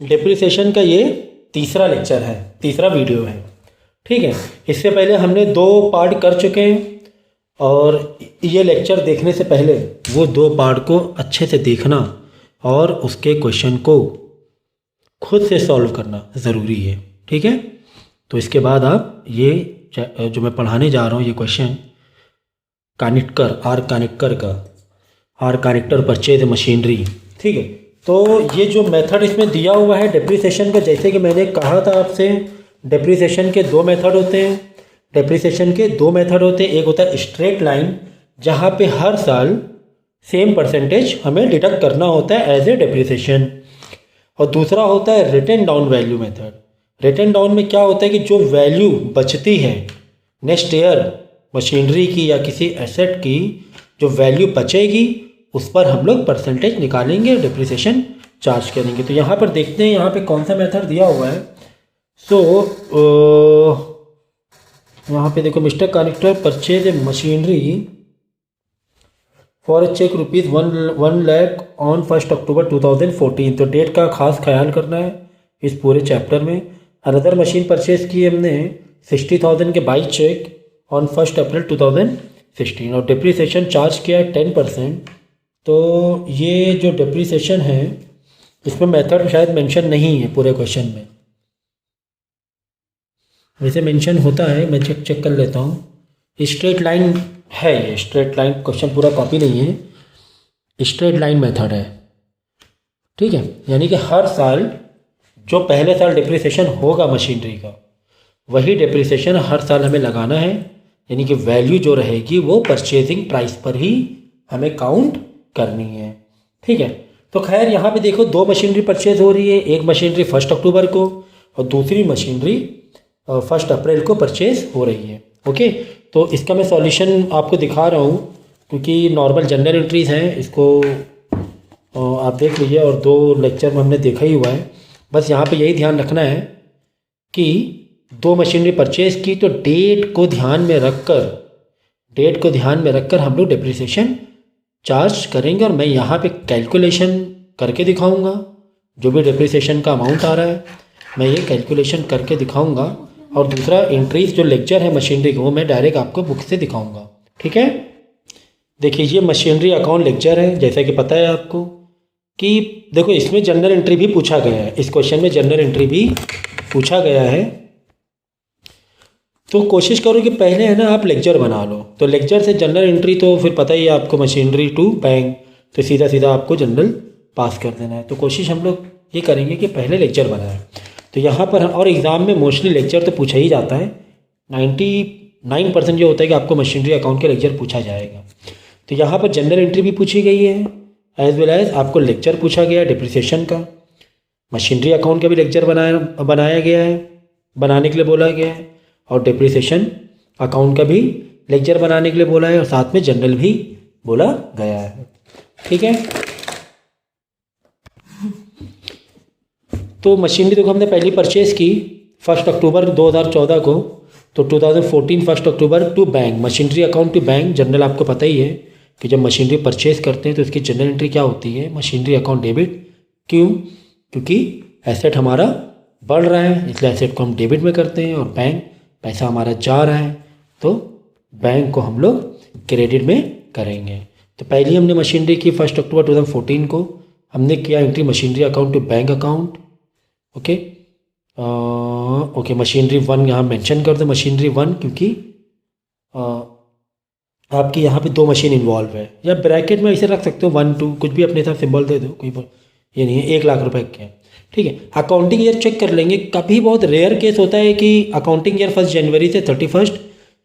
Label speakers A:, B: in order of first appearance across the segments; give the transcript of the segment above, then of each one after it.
A: Depreciation का ये तीसरा लेक्चर है, तीसरा वीडियो है। ठीक है, इससे पहले हमने 2 पार्ट कर चुके हैं और ये लेक्चर देखने से पहले वो 2 पार्ट को अच्छे से देखना और उसके क्वेश्चन को खुद से सॉल्व करना ज़रूरी है। ठीक है, तो इसके बाद आप ये जो मैं पढ़ाने जा रहा हूँ ये क्वेश्चन कानिटकर, आर कानिटकर का, आर कानिटकर परचेज मशीनरी। ठीक है, तो ये जो मेथड इसमें दिया हुआ है डेप्रिसिएशन का, जैसे कि मैंने कहा था आपसे, डेप्रिसिएशन के 2 मेथड होते हैं। डेप्रिसिएशन के 2 मेथड होते हैं। एक होता है स्ट्रेट लाइन, जहाँ पे हर साल सेम परसेंटेज हमें डिडक्ट करना होता है एज ए डेप्रिसिएशन, और दूसरा होता है written down value method. Written down में क्या होता है कि जो वैल्यू बचती है नेक्स्ट ईयर मशीनरी की या किसी एसेट की, जो वैल्यू बचेगी उस पर हम लोग परसेंटेज निकालेंगे, डेप्रिसिएशन चार्ज करेंगे। तो यहाँ पर देखते हैं यहाँ पे कौन सा मेथड दिया हुआ है। सो यहाँ पे देखो, mister Kanitkar purchase a machinery for a cheque ₹1 lakh on 1 October 2014। तो डेट का खास ख्याल करना है इस पूरे चैप्टर में। अनदर मशीन परचेज की हमने 60,000 के बाई चेक ऑन 1 अप्रैल 2016, और डेप्रिसिएशन चार्ज किया है 10%। तो ये जो डेप्रिसिएशन है इसमें मेथड शायद मेंशन नहीं है पूरे क्वेश्चन में, वैसे मेंशन होता है, मैं चेक कर लेता हूँ। स्ट्रेट लाइन है ये, स्ट्रेट लाइन क्वेश्चन पूरा कॉपी नहीं है, स्ट्रेट लाइन मेथड है। ठीक है, यानी कि हर साल जो पहले साल डेप्रिसिएशन होगा मशीनरी का, वही डेप्रिसिएशन हर साल हमें लगाना है, यानी कि वैल्यू जो रहेगी वो परचेजिंग प्राइस पर ही हमें काउंट करनी है। ठीक है, तो खैर यहाँ पे देखो 2 मशीनरी परचेज हो रही है। एक मशीनरी 1 अक्टूबर को और दूसरी मशीनरी 1 अप्रैल को परचेज हो रही है। ओके, तो इसका मैं सॉल्यूशन आपको दिखा रहा हूँ क्योंकि नॉर्मल जनरल एंट्रीज़ हैं, इसको आप देख लीजिए, और 2 लेक्चर में हमने देखा ही हुआ है। बस यहाँ पे यही ध्यान रखना है कि 2 मशीनरी परचेज की तो डेट को ध्यान में रखकर हम लोग डेप्रिसिएशन चार्ज करेंगे, और मैं यहाँ पे कैलकुलेशन करके दिखाऊंगा। जो भी डेप्रिसिएशन का अमाउंट आ रहा है मैं ये कैलकुलेशन करके दिखाऊंगा, और दूसरा एंट्रीज जो लेक्चर है मशीनरी का वो मैं डायरेक्ट आपको बुक से दिखाऊंगा। ठीक है, देखिए ये मशीनरी अकाउंट लेक्चर है। जैसा कि पता है आपको कि देखो इसमें जनरल एंट्री भी पूछा गया है, इस क्वेश्चन में जनरल एंट्री भी पूछा गया है। तो कोशिश करो कि पहले है ना आप लेक्चर बना लो, तो लेक्चर से जनरल एंट्री तो फिर पता ही है आपको, मशीनरी टू बैंक, तो सीधा सीधा आपको जनरल पास कर देना है। तो कोशिश हम लोग ये करेंगे कि पहले लेक्चर बनाएं। तो यहाँ पर, और एग्ज़ाम में मोस्टली लेक्चर तो पूछा ही जाता है, 99% जो होता है कि आपको मशीनरी अकाउंट का लेक्चर पूछा जाएगा। तो यहाँ पर जनरल एंट्री भी पूछी गई है, एज वेल एज आपको लेक्चर पूछा गया है डेप्रिसिएशन का, मशीनरी अकाउंट का भी लेक्चर बनाया गया है, बनाने के लिए बोला गया है, और डेप्रिसिएशन अकाउंट का भी लेक्चर बनाने के लिए बोला है, और साथ में जनरल भी बोला गया है। ठीक है, तो मशीनरी देखो हमने पहली परचेज की 1 अक्टूबर 2014 को, तो 2014 1 October to bank, machinery account to bank. General आपको पता ही है कि जब मशीनरी परचेज करते हैं तो इसकी जनरल एंट्री क्या होती है, मशीनरी अकाउंट डेबिट। क्यों? क्योंकि एसेट हमारा बढ़ रहा है इसलिए एसेट को हम डेबिट में करते हैं, और बैंक पैसा हमारा जा रहा है तो बैंक को हम लोग क्रेडिट में करेंगे। तो पहली हमने मशीनरी की 1 अक्टूबर 2014 को, हमने किया entry machinery account to bank account. Okay, machinery 1 यहाँ मेंशन कर दो, मशीनरी 1, क्योंकि आपकी यहाँ पे 2 मशीन इन्वॉल्व है, या ब्रैकेट में ऐसे रख सकते हो 1 2, कुछ भी अपने साथ सिंबल दे दो, कोई ये नहीं है। 1 लाख रुपए के, ठीक है। अकाउंटिंग ईयर चेक कर लेंगे, कभी बहुत रेयर केस होता है कि अकाउंटिंग ईयर 1 जनवरी से 31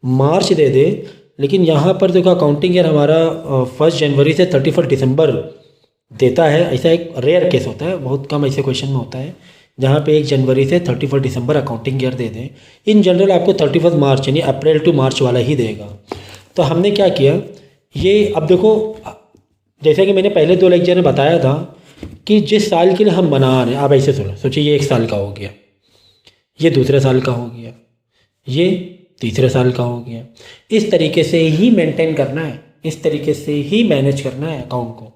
A: मार्च दे दे, लेकिन यहाँ पर देखो अकाउंटिंग ईयर हमारा 1 जनवरी से 31 दिसंबर देता है। ऐसा एक रेयर केस होता है, बहुत कम ऐसे क्वेश्चन में होता है जहाँ पे 1 जनवरी से 31 दिसंबर अकाउंटिंग ईयर दे दें। इन जनरल आपको 31 मार्च यानी अप्रैल टू मार्च वाला ही देगा। तो हमने क्या किया, ये अब देखो जैसे कि मैंने पहले 2 लेक्चर में बताया था कि जिस साल के लिए हम बना रहे हैं, आप ऐसे सुनो, सोचिए ये 1 साल का हो गया, ये दूसरे साल का हो गया, ये तीसरे साल का हो गया। इस तरीके से ही मेंटेन करना है, इस तरीके से ही मैनेज करना है अकाउंट को।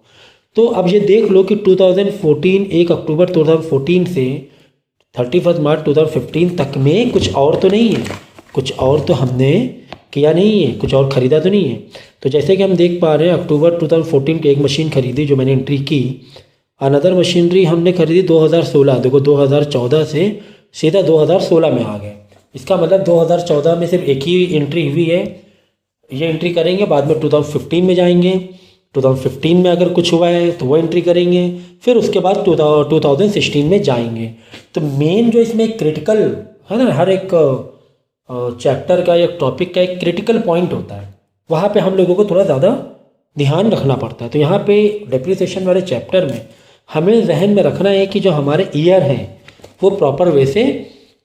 A: तो अब ये देख लो कि 2014 1 अक्टूबर 2014 से 31 मार्च 2015 तक में कुछ और तो नहीं है, कुछ और तो हमने किया नहीं है, कुछ और ख़रीदा तो नहीं है। तो जैसे कि हम देख पा रहे हैं अक्टूबर 2014 की एक मशीन खरीदी जो मैंने एंट्री की। अनदर मशीनरी हमने खरीदी 2016। देखो 2014 से सीधा 2016 में आ गए। इसका मतलब 2014 में सिर्फ एक ही एंट्री हुई है, ये एंट्री करेंगे, बाद में 2015 में जाएंगे, 2015 में अगर कुछ हुआ है तो वो एंट्री करेंगे, फिर उसके बाद 2016 में जाएंगे। तो मेन जो इसमें क्रिटिकल है ना, हर एक चैप्टर का या टॉपिक का एक क्रिटिकल पॉइंट होता है, वहाँ पे हम लोगों को थोड़ा ज़्यादा ध्यान रखना पड़ता है। तो यहाँ पे डेप्रिसिएशन वाले चैप्टर में हमें जहन में रखना है कि जो हमारे ईयर हैं वो प्रॉपर वे से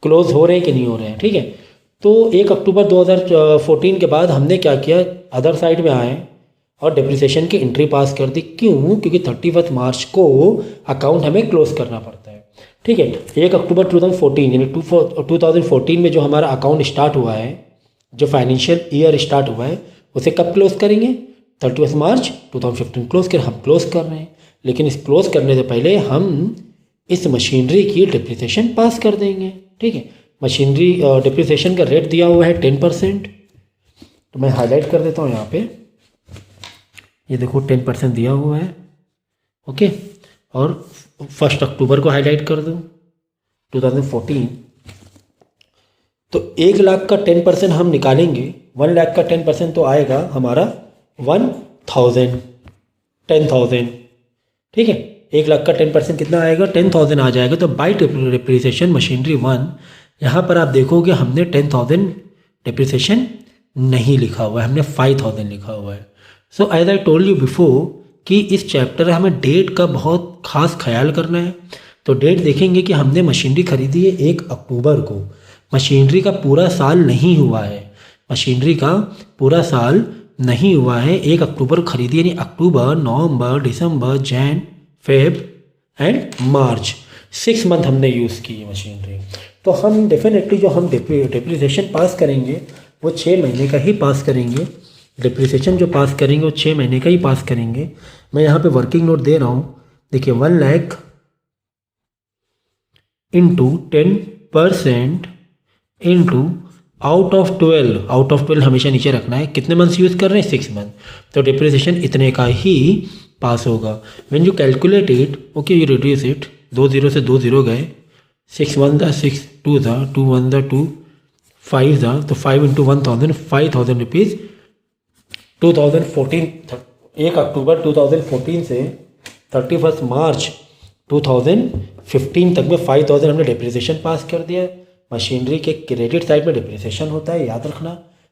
A: क्लोज हो रहे हैं कि नहीं हो रहे हैं, ठीक है। तो 1 अक्टूबर 2014 के बाद हमने क्या किया, अदर साइड में आए और डेप्रिसिएशन की एंट्री पास कर दी। क्यों? क्योंकि 31 मार्च को अकाउंट हमें क्लोज करना पड़ता है, ठीक है। 1 अक्टूबर 2014 यानी 2014 में जो हमारा अकाउंट स्टार्ट हुआ है, जो फाइनेंशियल ईयर स्टार्ट हुआ है, उसे कब क्लोज करेंगे? 31 मार्च 2015 क्लोज कर, हम क्लोज कर रहे हैं। लेकिन इस क्लोज करने से पहले हम इस मशीनरी की डेप्रिसिएशन पास कर देंगे, ठीक है। मशीनरी डेप्रिसिएशन का रेट दिया हुआ है 10%। तो मैं हाईलाइट कर देता हूँ यहाँ पे, ये देखो 10% दिया हुआ है, ओके। और 1 अक्टूबर को हाईलाइट कर दो 2014। तो 1 लाख का 10% हम निकालेंगे, 1 लाख का 10% तो आएगा हमारा 10,000, ठीक है। 1 लाख का 10% कितना आएगा? 10,000 आ जाएगा। तो बाई डेप्रिसिएशन मशीनरी 1, यहाँ पर आप देखोगे हमने 10,000 डेप्रिसिएशन नहीं लिखा हुआ है, हमने 5,000 लिखा हुआ है। So as I told you before कि इस चैप्टर में हमें डेट का बहुत खास ख्याल करना है। तो डेट देखेंगे कि हमने मशीनरी खरीदी है 1 अक्टूबर को, मशीनरी का पूरा साल नहीं हुआ है, मशीनरी का पूरा साल नहीं हुआ है। 1 अक्टूबर खरीदी यानी October, November, December, Jan, Feb and March, 6 month हमने यूज़ की है मशीनरी। तो हम डेफिनेटली जो हम डेप्रिसिएशन पास करेंगे वो 6 महीने का ही पास करेंगे। डेप्रिसिएशन जो पास करेंगे वो 6 महीने का ही पास करेंगे। मैं यहाँ पे वर्किंग नोट दे रहा हूँ, देखिए 1 lakh into 10% into out of 12 हमेशा नीचे रखना है। कितने मंथ्स यूज़ कर रहे हैं? 6 मंथ। तो डेप्रिसिएशन इतने का ही पास होगा। When you calculate it, okay, you reduce it, 2 0 से 2 0 गए, 6 1 दा 6, 2 दा 2 1 दा 2, 5 दा, तो 5 इंटू 1,000, 5,000 रुपीज़ 2014, 1 अक्टूबर 2014 से 31 मार्च 2015 तक में 5,000 हमने डेप्रिसिएशन पास कर दिया। मशीनरी के क्रेडिट साइड में डेप्रिसिएशन होता है, याद रखना,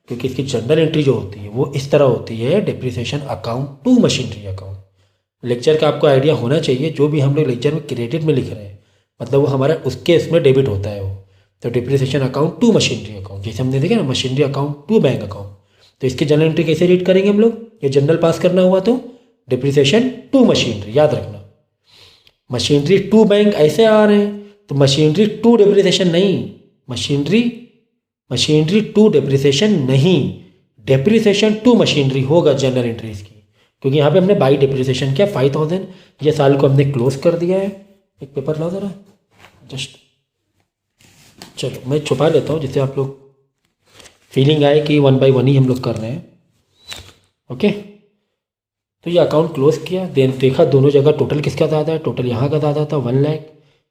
A: क्योंकि इसकी जर्नल एंट्री जो होती है वो इस तरह होती है, depreciation account to machinery account. Lecture का आपको आइडिया होना चाहिए, जो भी हम लोग लेक्चर में क्रेडिट में लिख रहे हैं मतलब वो हमारा उसके इसमें डेबिट होता है वो। तो depreciation account to machinery account, जैसे हमने देखा ना, machinery account to bank account. तो इसकी जर्नल एंट्री कैसे रीड करेंगे हम लोग? ये जनरल पास करना हुआ तो डेप्रिसिएशन टू मशीनरी, याद रखना। मशीनरी टू बैंक ऐसे आ रहे हैं, तो मशीनरी टू डेप्रिसिएशन नहीं, मशीनरी टू डेप्रिसिएशन नहीं, डेप्रिसिएशन टू मशीनरी होगा जनरल एंट्रीज की, क्योंकि यहाँ पे हमने बाई डेप्रिसिएशन किया 5,000। ये साल को हमने क्लोज कर दिया है। एक पेपर लाओ ज़रा, जस्ट चलो मैं छुपा लेता हूँ जिससे आप लोग फीलिंग आए कि 1 बाई 1 ही हम लोग कर रहे हैं, ओके। तो ये अकाउंट क्लोज किया, देन देखा दोनों जगह टोटल किसका ज़्यादा है, टोटल यहाँ का ज़्यादा था 1 लाख,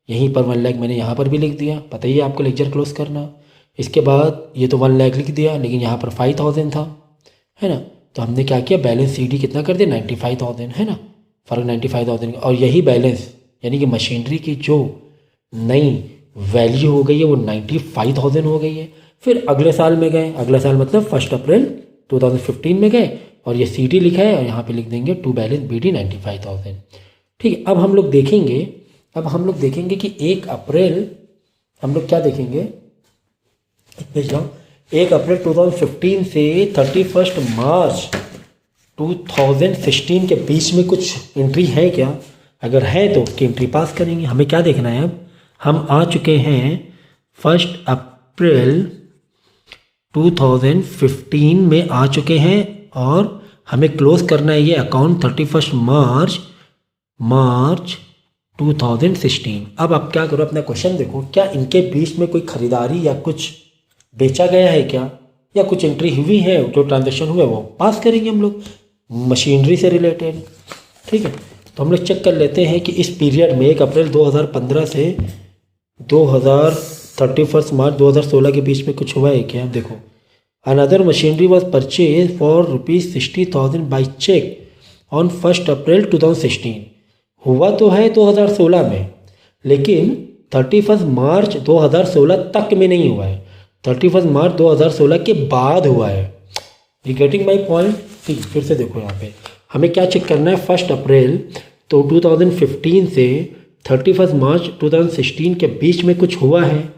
A: यहीं पर 1 लाख मैंने यहाँ पर भी लिख दिया, पता ही है आपको लेक्चर क्लोज करना। इसके बाद ये तो 1 लाख लिख दिया, लेकिन यहाँ पर 5,000 था, है ना। तो हमने क्या किया, बैलेंस CD कितना कर दिया, 95,000, है ना, फ़र्क 95,000। और यही बैलेंस यानी कि मशीनरी की जो नई वैल्यू हो गई है वो 95,000 हो गई है। फिर अगले साल में गए, अगले साल मतलब 1 अप्रैल 2015 में गए और ये CD लिखा है और यहाँ पे लिख देंगे टू बैलेंस BD 95,000, ठीक है। अब हम लोग देखेंगे कि 1 अप्रैल हम लोग क्या देखेंगे, 1 अप्रैल 2015 से 31 मार्च 2016 के बीच में कुछ एंट्री है क्या? अगर है तो उसकी एंट्री पास करेंगे। हमें क्या देखना है, अब हम आ चुके हैं 1 अप्रैल 2015 में आ चुके हैं और हमें क्लोज करना है ये अकाउंट 31 मार्च मार्च 2016। अब आप क्या करो, अपना क्वेश्चन देखो, क्या इनके बीच में कोई खरीदारी या कुछ बेचा गया है क्या, या कुछ एंट्री हुई है, जो ट्रांजेक्शन हुआ है वो पास करेंगे हम लोग मशीनरी से रिलेटेड। ठीक है, तो हम लोग चेक कर लेते हैं कि इस पीरियड में 1 अप्रैल 2015 से 31 मार्च 2016 के बीच में कुछ हुआ है क्या। देखो, another machinery was purchase for ₹60,000 by cheque on 1 April 2016। हुआ तो है 2016 में, लेकिन 31 मार्च 2016 तक में नहीं हुआ है, 31 मार्च 2016 के बाद हुआ है। You getting my point. ठीक, फिर से देखो यहाँ पे हमें क्या चेक करना है, 1 अप्रैल तो 2015 से 31 मार्च 2016 के बीच में कुछ हुआ है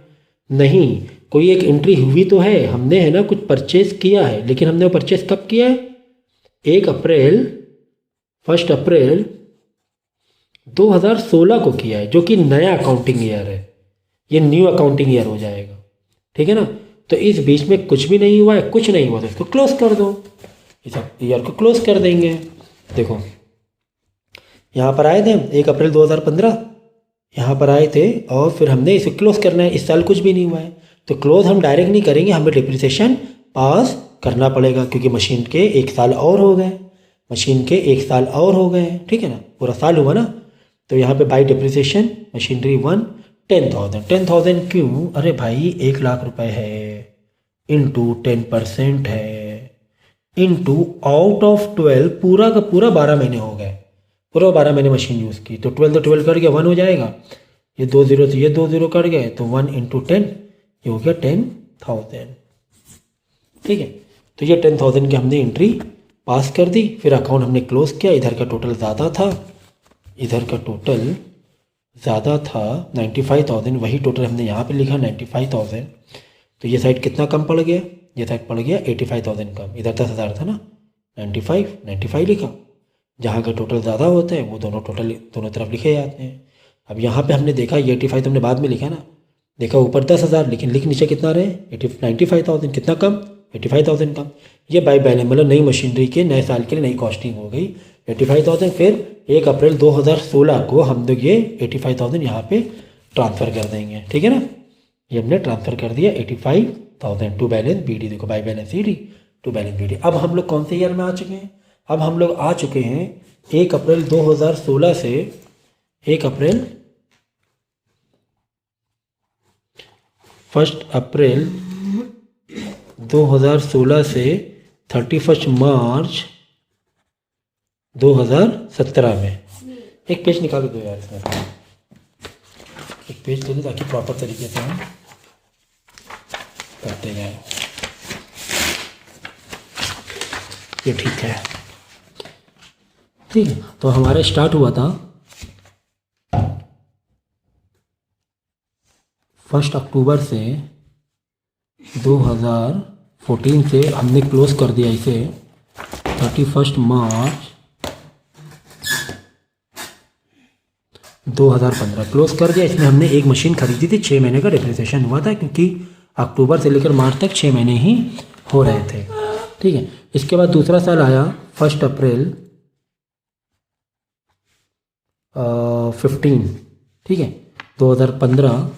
A: नहीं। कोई एक एंट्री हुई तो है, हमने है ना कुछ परचेज किया है, लेकिन हमने वो परचेज कब किया है, 1 अप्रैल 2016 को किया है, जो कि नया अकाउंटिंग ईयर है, ये न्यू अकाउंटिंग ईयर हो जाएगा। ठीक है ना, तो इस बीच में कुछ भी नहीं हुआ है, कुछ नहीं हुआ तो इसको क्लोज कर दो, इस ईयर को क्लोज कर देंगे। देखो यहाँ पर आए थे 1 अप्रैल 2015, यहाँ पर आए थे और फिर हमने इसे क्लोज करना है। इस साल कुछ भी नहीं हुआ है तो क्लोज हम डायरेक्ट नहीं करेंगे, हमें डिप्रिसिएशन पास करना पड़ेगा, क्योंकि मशीन के 1 साल और हो गए, मशीन के 1 साल और हो गए। ठीक है ना, पूरा साल हुआ ना। तो यहाँ पे बाई डिप्रिसिएशन मशीनरी 1 10,000 क्यों, अरे भाई 1 लाख रुपए है, इंटू 10% है, इंटू आउट ऑफ 12, पूरा का पूरा 12 महीने हो गए, पूरा 12 महीने मशीन यूज़ की, तो 12 तो 12 कट गया 1 हो जाएगा, ये 2 0 से ये 2 0 कट गए, तो 1 × 10 ये हो गया 10,000। ठीक है, तो ये 10,000 की हमने एंट्री पास कर दी। फिर अकाउंट हमने क्लोज किया। इधर का टोटल ज़्यादा था, इधर का टोटल ज़्यादा था 95,000, वही टोटल हमने यहाँ पे लिखा 95,000। तो ये साइड कितना कम पड़ गया, ये साइड पड़ गया 85,000 कम, इधर 10,000 था ना, 95 लिखा। जहाँ का टोटल ज़्यादा होता है वो दोनों तरफ लिखे जाते हैं। अब यहाँ पे हमने देखा ये 85 तो हमने बाद में लिखा ना, देखा ऊपर 10,000 लेकिन लिख नीचे कितना रहे 95,000, कितना कम 85,000 कम। ये बाई बैलेंस मतलब नई मशीनरी के नए साल के लिए नई कॉस्टिंग हो गई 85,000। फिर 1 अप्रैल 2016 को हम लोग ये 85,000 यहाँ पे ट्रांसफ़र कर देंगे। ठीक है ना, ये हमने ट्रांसफ़र कर दिया 85,000 टू बैलेंस बी डी। देखो by balance C D to balance B D. अब हम लोग कौन से ईयर में आ चुके हैं, अब हम लोग आ चुके हैं 1 अप्रैल 2016 से 1 अप्रैल 1 अप्रैल 2016 से 31 मार्च 2017 में। एक पेज निकाल दो यार, इसमें एक पेज दे दो ताकि प्रॉपर तरीके से हम करते जाएं। ये ठीक है, ठीक है। तो हमारा स्टार्ट हुआ था 1 अक्टूबर से 2014 से हमने क्लोज कर दिया इसे 31 मार्च 2015 क्लोज कर दिया। इसमें हमने एक मशीन खरीदी थी, 6 महीने का डिप्रिसिएशन हुआ था, क्योंकि अक्टूबर से लेकर मार्च तक 6 महीने ही हो रहे थे। ठीक है, इसके बाद दूसरा साल आया 1 अप्रैल 15, ठीक है, 2015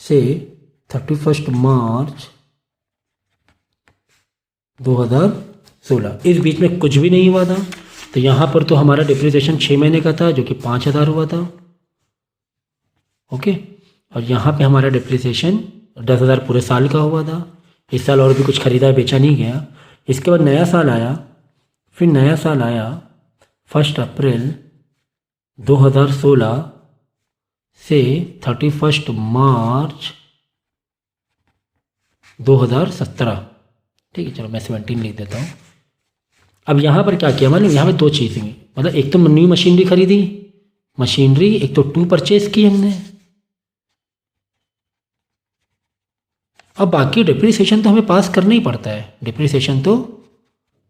A: से 31 मार्च 2016। इस बीच में कुछ भी नहीं हुआ था, तो यहाँ पर तो हमारा डिप्रिसिएशन 6 महीने का था जो कि 5,000 हुआ था। ओके, और यहाँ पे हमारा डिप्रिसिएशन 10,000 पूरे साल का हुआ था। इस साल और भी कुछ खरीदा बेचा नहीं गया। इसके बाद नया साल आया, फिर नया साल आया 1 अप्रैल 2016 से 31 मार्च 2017। ठीक है, चलो मैं 17 लिख देता हूँ। अब यहाँ पर क्या किया मैंने, यहाँ पे 2 चीज़ें, मतलब एक तो न्यू मशीनरी खरीदी, मशीनरी एक तो 2 परचेज की हमने। अब बाकी डिप्रिसिएशन तो हमें पास करना ही पड़ता है, डिप्रिसिएशन तो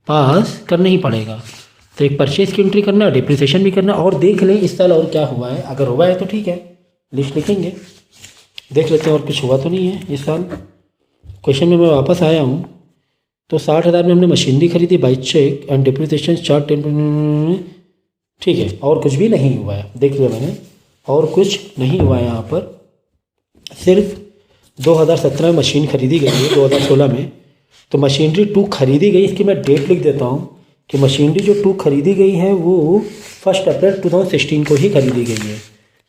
A: पास करना ही पड़ेगा। तो एक परचेज की एंट्री करना, डिप्रिसिएशन भी करना, और देख लें इस साल और क्या हुआ है। अगर हुआ है तो ठीक है, लिस्ट लिखेंगे, देख लेते हैं और कुछ हुआ तो नहीं है इस साल। क्वेश्चन में मैं वापस आया हूँ। तो 60,000 में हमने मशीनरी खरीदी by cheque and depreciation chart 10। ठीक है, और कुछ भी नहीं हुआ है, देख लिया मैंने, और कुछ नहीं हुआ है यहाँ पर। सिर्फ 2017 में मशीन खरीदी गई है, 2016 में। तो मशीनरी 2 खरीदी गई, इसकी मैं डेट लिख देता हूँ कि मशीनरी जो 2 खरीदी गई है वो 1 अप्रैल 2016 को ही खरीदी गई है।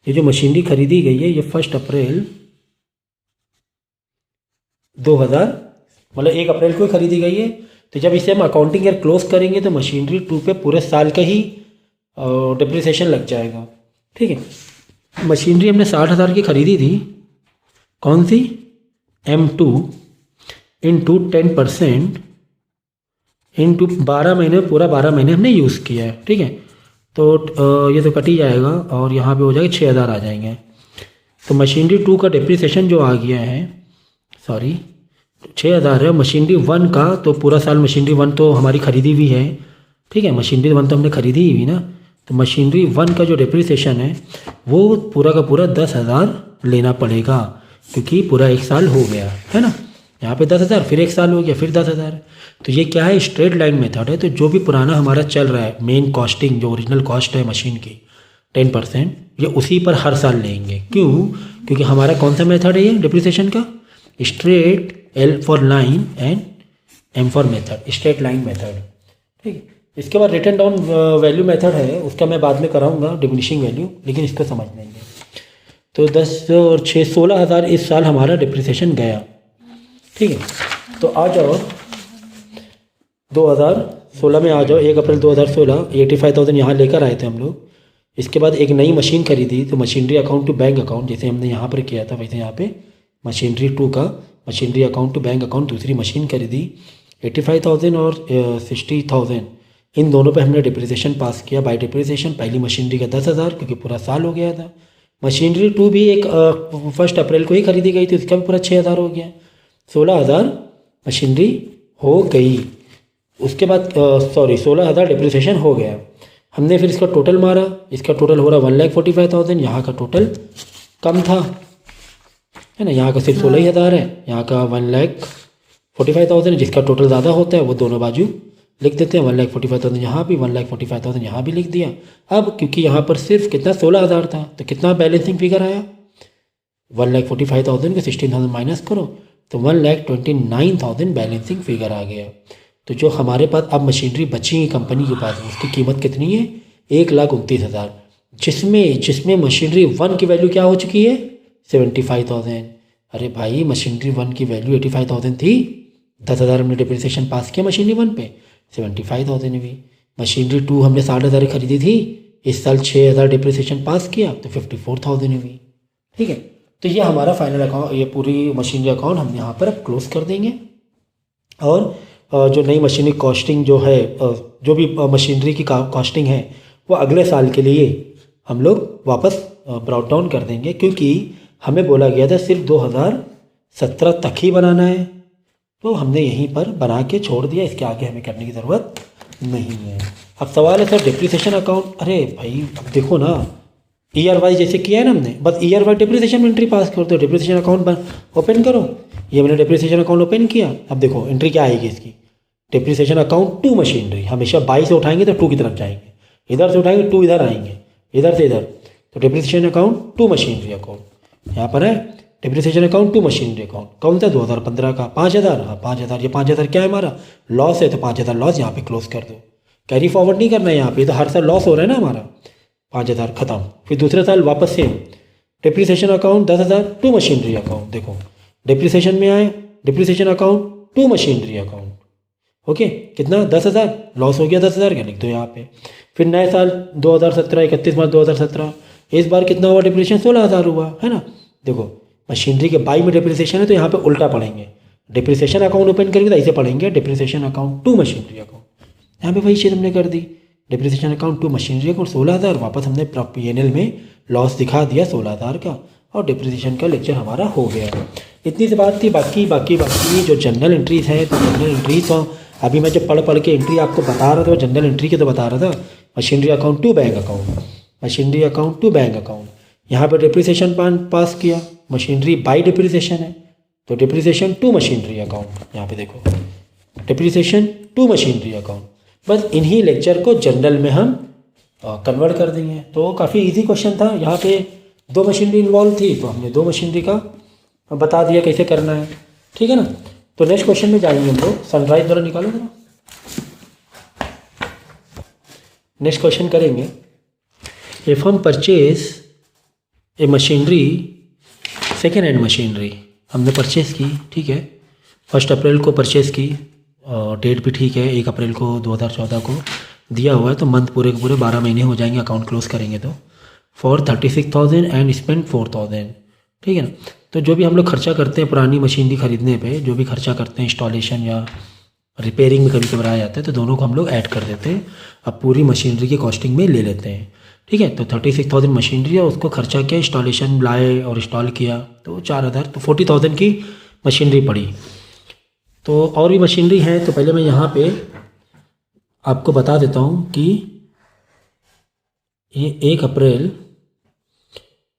A: ये जो मशीनरी खरीदी गई है ये 1 अप्रैल 2000 मतलब 1 अप्रैल को ही खरीदी गई है। तो जब इसे हम अकाउंटिंग ईयर क्लोज करेंगे तो मशीनरी 2 पे पूरे साल का ही डिप्रिसिएशन लग जाएगा। ठीक है, मशीनरी हमने 60,000 की खरीदी थी, कौन सी, M2 इंटू 10% इंटू 12 महीने, पूरा 12 महीने हमने यूज़ किया है। ठीक है, तो ये तो कट ही जाएगा और यहाँ पे हो जाएगा 6,000 आ जाएंगे। तो मशीनरी 2 का डिप्रिसिएशन जो आ गया है, सॉरी 6,000 है। मशीनरी 1 का तो पूरा साल मशीनरी 1 तो हमारी खरीदी हुई है। ठीक है, मशीनरी 1 तो हमने खरीदी हुई ना, तो मशीनरी 1 का जो डिप्रिसिएशन है वो पूरा का पूरा 10,000 लेना पड़ेगा, क्योंकि पूरा 1 साल हो गया है ना। यहाँ पे 10,000, फिर 1 साल हो गया, फिर 10,000। तो ये क्या है, स्ट्रेट लाइन मेथड है। तो जो भी पुराना हमारा चल रहा है, मेन कॉस्टिंग जो ओरिजिनल कॉस्ट है मशीन की 10%, ये उसी पर हर साल लेंगे। क्यों, क्योंकि हमारा कौन सा मेथड है ये डिप्रिसिएशन का, straight, L for line and M for method, straight line method. ठीक है, इसके बाद रिटन डाउन वैल्यू मेथड है, उसका मैं बाद में कराऊंगा डिमिनिशिंग वैल्यू, लेकिन इसको समझ लेंगे। तो 10 और 6 16,000 इस साल हमारा डिप्रिसिएशन गया। ठीक है, तो आ जाओ 2016 में आ जाओ, 1 अप्रैल 2016 85,000 यहाँ लेकर आए थे हम लोग। इसके बाद एक नई मशीन खरीदी, तो machinery account to bank account, जैसे हमने यहाँ पर किया था वैसे यहाँ पे मशीनरी 2 का machinery account to bank account दूसरी मशीन खरीदी। 85,000 और 60,000 इन दोनों पे हमने डिप्रिसिएशन पास किया बाय डिप्रिसिएशन। पहली मशीनरी का 10,000 क्योंकि पूरा साल हो गया था। मशीनरी 2 भी एक 1 अप्रैल को ही खरीदी गई थी, उसका भी पूरा 6,000 हो गया, 16,000 मशीनरी हो गई। उसके बाद 16,000 डिप्रिसिएशन हो गया। हमने फिर इसका टोटल मारा, इसका टोटल हो रहा 1,45,000। यहाँ का टोटल कम था, है ना, यहाँ का सिर्फ 16,000 है, यहाँ का 1,45,000 है, जिसका टोटल ज़्यादा होता है वो दोनों बाजू लिख देते हैं। 1,45,000 यहाँ भी, 1,45,000 यहाँ भी लिख दिया। अब क्योंकि यहाँ पर सिर्फ कितना 16,000 था, तो कितना बैलेंसिंग फिगर आया, 1,45,000 के 16,000 माइनस करो तो 1,29,000 बैलेंसिंग फिगर आ गया। तो जो हमारे पास अब मशीनरी बची है कंपनी के पास, उसकी कीमत कितनी है, 1,29,000, जिसमें मशीनरी 1 की वैल्यू क्या हो चुकी है, 75,000। अरे भाई मशीनरी 1 की वैल्यू 85,000 थी, 10,000 हमने डिप्रिसिएशन पास किया मशीनरी 1 पे, 75,000 हुई। मशीनरी 2 हमने 60,000 खरीदी थी, इस साल 6,000 डिप्रिसिएशन पास किया तो 54,000 हुई। ठीक है, तो ये हमारा फाइनल अकाउंट, ये पूरी मशीनरी अकाउंट हम यहाँ पर अब क्लोज कर देंगे। और जो नई मशीनरी कॉस्टिंग जो है, जो भी मशीनरी की कॉस्टिंग है वो अगले साल के लिए हम लोग वापस ब्राउट डाउन कर देंगे, क्योंकि हमें बोला गया था सिर्फ 2017 तक ही बनाना है, तो हमने यहीं पर बना के छोड़ दिया, इसके आगे हमें करने की ज़रूरत नहीं है। अब सवाल है सर डिप्रिसिएशन अकाउंट, अरे भाई अब देखो ना, ईयर वाइज जैसे किया है ना हमने, बस ईयर वाइज डिप्रिसिएशन में एंट्री पास कर दो। डिप्रिसिएशन अकाउंट ओपन करो, ये मैंने डिप्रिसिएशन अकाउंट ओपन किया। अब देखो एंट्री क्या आएगी इसकी, डिप्रिसिएशन अकाउंट टू मशीनरी। हमेशा 22 से उठाएंगे तो 2 की तरफ जाएंगे, इधर से उठाएंगे 2 इधर आएंगे, इधर से इधर, तो depreciation account to machinery account यहाँ पर है। Depreciation account to machinery account कौन सा, 2015 का 5,000, हाँ 5,000, ये 5,000 क्या है हमारा, लॉस है, तो 5,000 लॉस यहाँ पे क्लोज कर दो। कैरी फॉरवर्ड नहीं करना है यहाँ पे, तो हर साल लॉस हो रहा है ना हमारा, 5,000 खत्म। फिर दूसरे साल वापस से depreciation account 10,000 to machinery account, देखो डिप्रिसिएशन में आए, depreciation account to machinery account, okay कितना 10,000 लॉस हो गया, 10,000 क्या लिख दो यहाँ पे। फिर नए साल 2017 31 मार्च 2017, इस बार कितना हुआ डिप्रिसिएशन, 16,000 हुआ, है ना। देखो मशीनरी के बाई में डिप्रिसिएशन है तो यहाँ पे उल्टा पढ़ेंगे, डिप्रिसिएशन अकाउंट ओपन करेंगे तो ऐसे पढ़ेंगे depreciation account to machinery account. यहाँ पे वही चीज़ हमने कर दी, depreciation account to machinery account 16,000, वापस हमने P&L में लॉस दिखा दिया 16,000 का, और डिप्रिसिएशन का लेक्चर हमारा हो गया। इतनी सी बात थी। बाकी जो जनरल एंट्रीज है, तो जनरल एंट्रीज तो अभी मैं जब पढ़ के एंट्री आपको बता रहा था, जनरल एंट्री के तो बता रहा था, machinery account to bank account, machinery account to bank account. यहाँ पर डिप्रिसिएशन पास किया, मशीनरी बाई डिप्रिसिएशन है तो डिप्रिसिएशन टू मशीनरी अकाउंट, यहाँ पे देखो डिप्रिसिएशन टू मशीनरी अकाउंट। बस इन्हीं लेक्चर को जनरल में हम कन्वर्ट कर देंगे। तो काफ़ी इजी क्वेश्चन था। यहाँ पे 2 मशीनरी इन्वॉल्व थी तो हमने 2 मशीनरी का बता दिया कैसे करना है, ठीक है ना। तो नेक्स्ट क्वेश्चन में जाएंगे हम लोग। सनराइज द्वारा निकालो जरा। नेक्स्ट क्वेश्चन करेंगे, इफ हम purchase a machinery, second hand machinery हमने परचेज़ की, ठीक है, 1 अप्रैल को परचेज़ की, डेट भी ठीक है, 1 अप्रैल को 2014 को दिया हुआ है, तो मंथ पूरे के पूरे 12 महीने हो जाएंगे अकाउंट क्लोज करेंगे तो, फॉर 36,000 एंड स्पेंड 4,000, ठीक है ना। तो जो भी हम लोग खर्चा करते हैं पुरानी मशीनरी खरीदने पे, जो भी खर्चा करते हैं इंस्टॉलेशन या रिपेयरिंग में कभी कभार आ जाता है, तो दोनों को हम लोग ऐड कर देते हैं, अब पूरी मशीनरी की कॉस्टिंग में ले लेते हैं, ठीक है। तो 36,000 मशीनरी है, उसको खर्चा किया, इंस्टॉलेशन लाए और इंस्टॉल किया तो 4,000, तो 40,000 की मशीनरी पड़ी। तो और भी मशीनरी हैं, तो पहले मैं यहाँ पे आपको बता देता हूँ कि ये 1 अप्रैल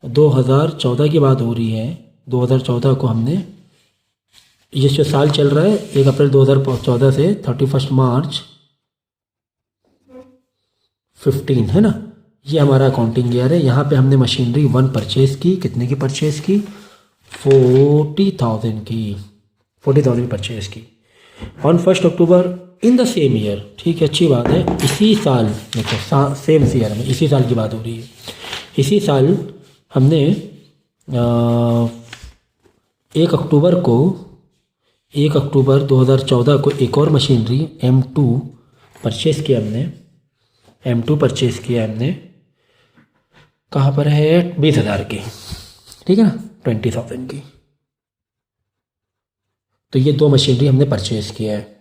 A: 2014 की बात हो रही है। 2014 को हमने, ये जो साल चल रहा है 1 अप्रैल 2014 से 31 मार्च 15 है ना, ये हमारा अकाउंटिंग ईयर है। यहाँ पे हमने मशीनरी 1 परचेज़ की, कितने की परचेज़ की, 40,000 की, 40,000 परचेज़ की on 1 October in the same year, ठीक है, अच्छी बात है। इसी साल देखो, सेम ईयर में इसी साल की बात हो रही है। इसी साल हमने 1 अक्टूबर को, 1 अक्टूबर 2014 को एक और मशीनरी M2 परचेज़ किया हमने, M2 परचेज़ किया हमने, कहाँ पर है, 20,000 की, ठीक है ना, 20,000 की। तो ये 2 मशीनरी हमने परचेज़ किया है।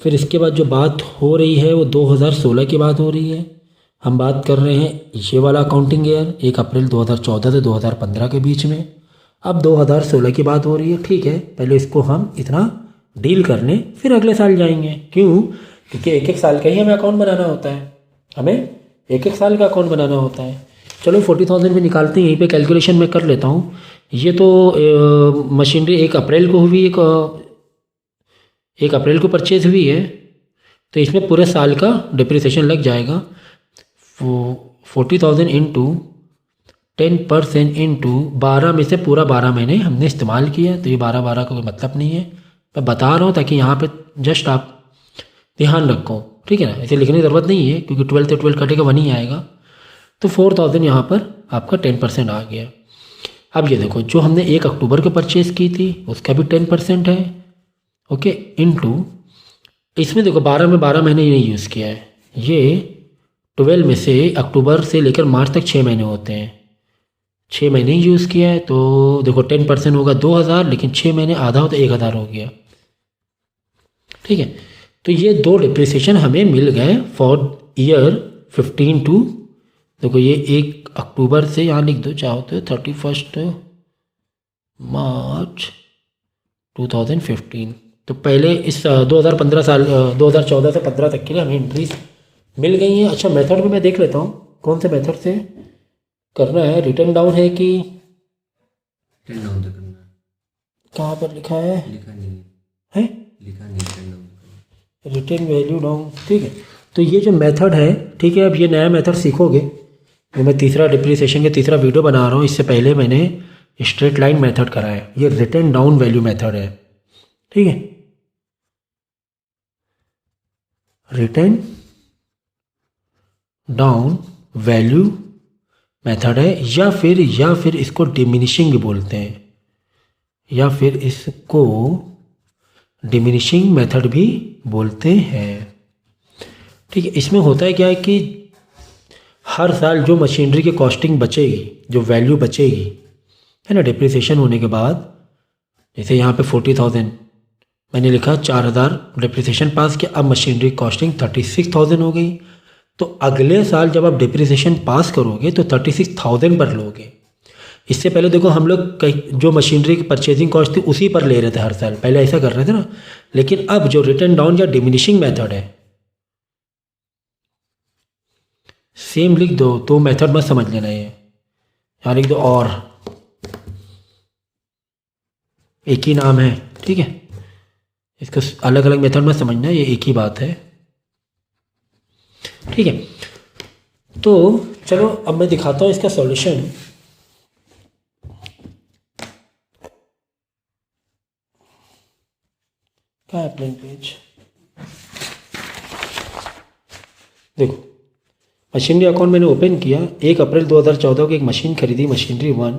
A: फिर इसके बाद जो बात हो रही है वो 2016 की बात हो रही है। हम बात कर रहे हैं ये वाला अकाउंटिंग ईयर 1 अप्रैल 2014 से 2015 के बीच में। अब 2016 की बात हो रही है, ठीक है, पहले इसको हम इतना डील करने, फिर अगले साल जाएंगे। क्यों? क्योंकि 1-1 साल का ही हमें अकाउंट बनाना होता है, हमें 1-1 साल का अकाउंट बनाना होता है। चलो 40,000 में निकालते हैं, यहीं पे कैलकुलेशन मैं कर लेता हूँ। ये तो मशीनरी 1 अप्रैल को हुई, 1 अप्रैल को परचेज हुई है, तो इसमें पूरे साल का डिप्रिसिएशन लग जाएगा। 40,000 इंटू 10% इंटू 12 में से पूरा 12 महीने हमने इस्तेमाल किया, तो ये 12 का कोई मतलब नहीं है, मैं बता रहा हूँ ताकि यहाँ पे जस्ट आप ध्यान रखो, ठीक है ना। ऐसे लिखने की ज़रूरत नहीं है क्योंकि 12 से 12 कटेगा 1 ही आएगा। तो 4,000 यहाँ पर आपका 10% आ गया। अब ये देखो, जो हमने 1 अक्टूबर को परचेज़ की थी उसका भी 10% है, ओके, इनटू इसमें देखो 12 में 12 महीने नहीं यूज़ किया है, ये 12 में से अक्टूबर से लेकर मार्च तक 6 महीने होते हैं, 6 महीने ही यूज़ किया है, तो देखो 10% होगा 2,000, लेकिन 6 महीने आधा हो तो 1,000 हो गया, ठीक है। तो ये 2 डिप्रिसिएशन हमें मिल गए फॉर ईयर 15 टू, देखो ये 1 अक्टूबर से यहाँ लिख दो चाहो तो 31 मार्च 2015। तो पहले इस 2015 साल 2014 से 15 तक के लिए हमें एंट्रीज मिल गई हैं। अच्छा, मेथड में मैं देख लेता हूँ कौन से मेथड से करना है। रिटर्न डाउन है कि
B: रिटर्न डाउन करना है,
A: कहाँ पर लिखा है,
B: लिखा नहीं
A: है
B: लिखा नहीं, return down,
A: return value down, ठीक है। तो ये जो मेथड है, ठीक है, अब ये नया मेथड सीखोगे, जो मैं तीसरा डिप्रिसिएशन के तीसरा वीडियो बना रहा हूँ, इससे पहले मैंने स्ट्रेट लाइन मेथड करा है, ये रिटर्न डाउन वैल्यू मेथड है, ठीक है, रिटर्न डाउन वैल्यू मेथड है, या फिर इसको डिमिनिशिंग भी बोलते हैं, या फिर इसको डिमिनिशिंग मेथड भी बोलते हैं, ठीक है। इसमें होता है क्या है कि हर साल जो मशीनरी की कॉस्टिंग बचेगी, जो वैल्यू बचेगी, है ना, डिप्रिसिएशन होने के बाद, जैसे यहाँ पे 40,000 मैंने लिखा, 4,000 डिप्रिसिएशन पास किया, अब मशीनरी कॉस्टिंग 36,000 हो गई। तो अगले साल जब आप डिप्रिसिएशन पास करोगे तो 36,000 पर लोगे। इससे पहले देखो हम लोग कई जो मशीनरी की परचेजिंग कॉस्ट थी उसी पर ले रहे थे हर साल, पहले ऐसा कर रहे थे ना। लेकिन अब जो रिटर्न डाउन या डिमिनिशिंग मेथड है, सेम लिख दो, तो मेथड मत समझ लेना, ये यहाँ लिख दो, और एक ही नाम है, ठीक है, इसको अलग अलग मेथड में समझना, ये एक ही बात है, ठीक है। तो चलो अब मैं दिखाता हूँ इसका सॉल्यूशन। कहाँ है प्लेन पेज? देखो, मशीनरी अकाउंट मैंने ओपन किया। 1 अप्रैल 2014 को एक मशीन खरीदी, मशीनरी 1,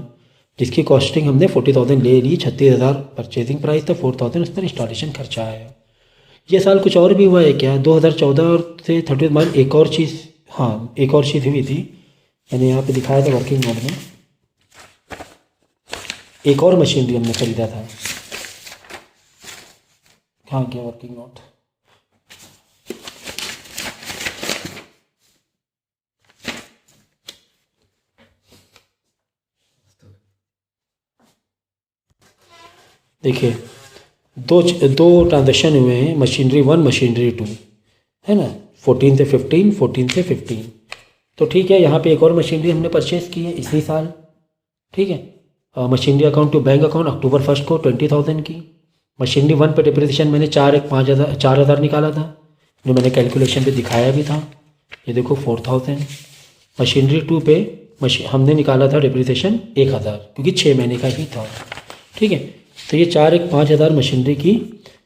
A: जिसकी कॉस्टिंग हमने 40,000 ले ली। 36,000 परचेजिंग प्राइस था, 4,000 उस पर इंस्टॉलेशन खर्चा आया। ये साल कुछ और भी हुआ है क्या? 2014 से 30 मार्च एक और चीज़, हाँ एक और चीज़ हुई थी, मैंने यहाँ पे दिखाया था वर्किंग मोड में। एक और मशीनरी हमने खरीदा था। कहाँ गया वर्किंग मोड? देखिए, दो ट्रांजेक्शन हुए हैं, मशीनरी 1 मशीनरी 2, है ना, 14 से 15, 14 से 15। तो ठीक है, यहाँ पे एक और मशीनरी हमने परचेज़ की है इसी साल। ठीक है, machinery account to bank account October 1 को 20,000 की। मशीनरी 1 पे डिप्रिसिएशन मैंने 4,000 निकाला था, जो मैंने कैलकुलेशन पे दिखाया भी था। ये देखो 4,000। मशीनरी 2 पे हमने निकाला था डिप्रिसिएशन 1,000, क्योंकि 6 महीने का ही था। ठीक है, तो ये 5,000 मशीनरी की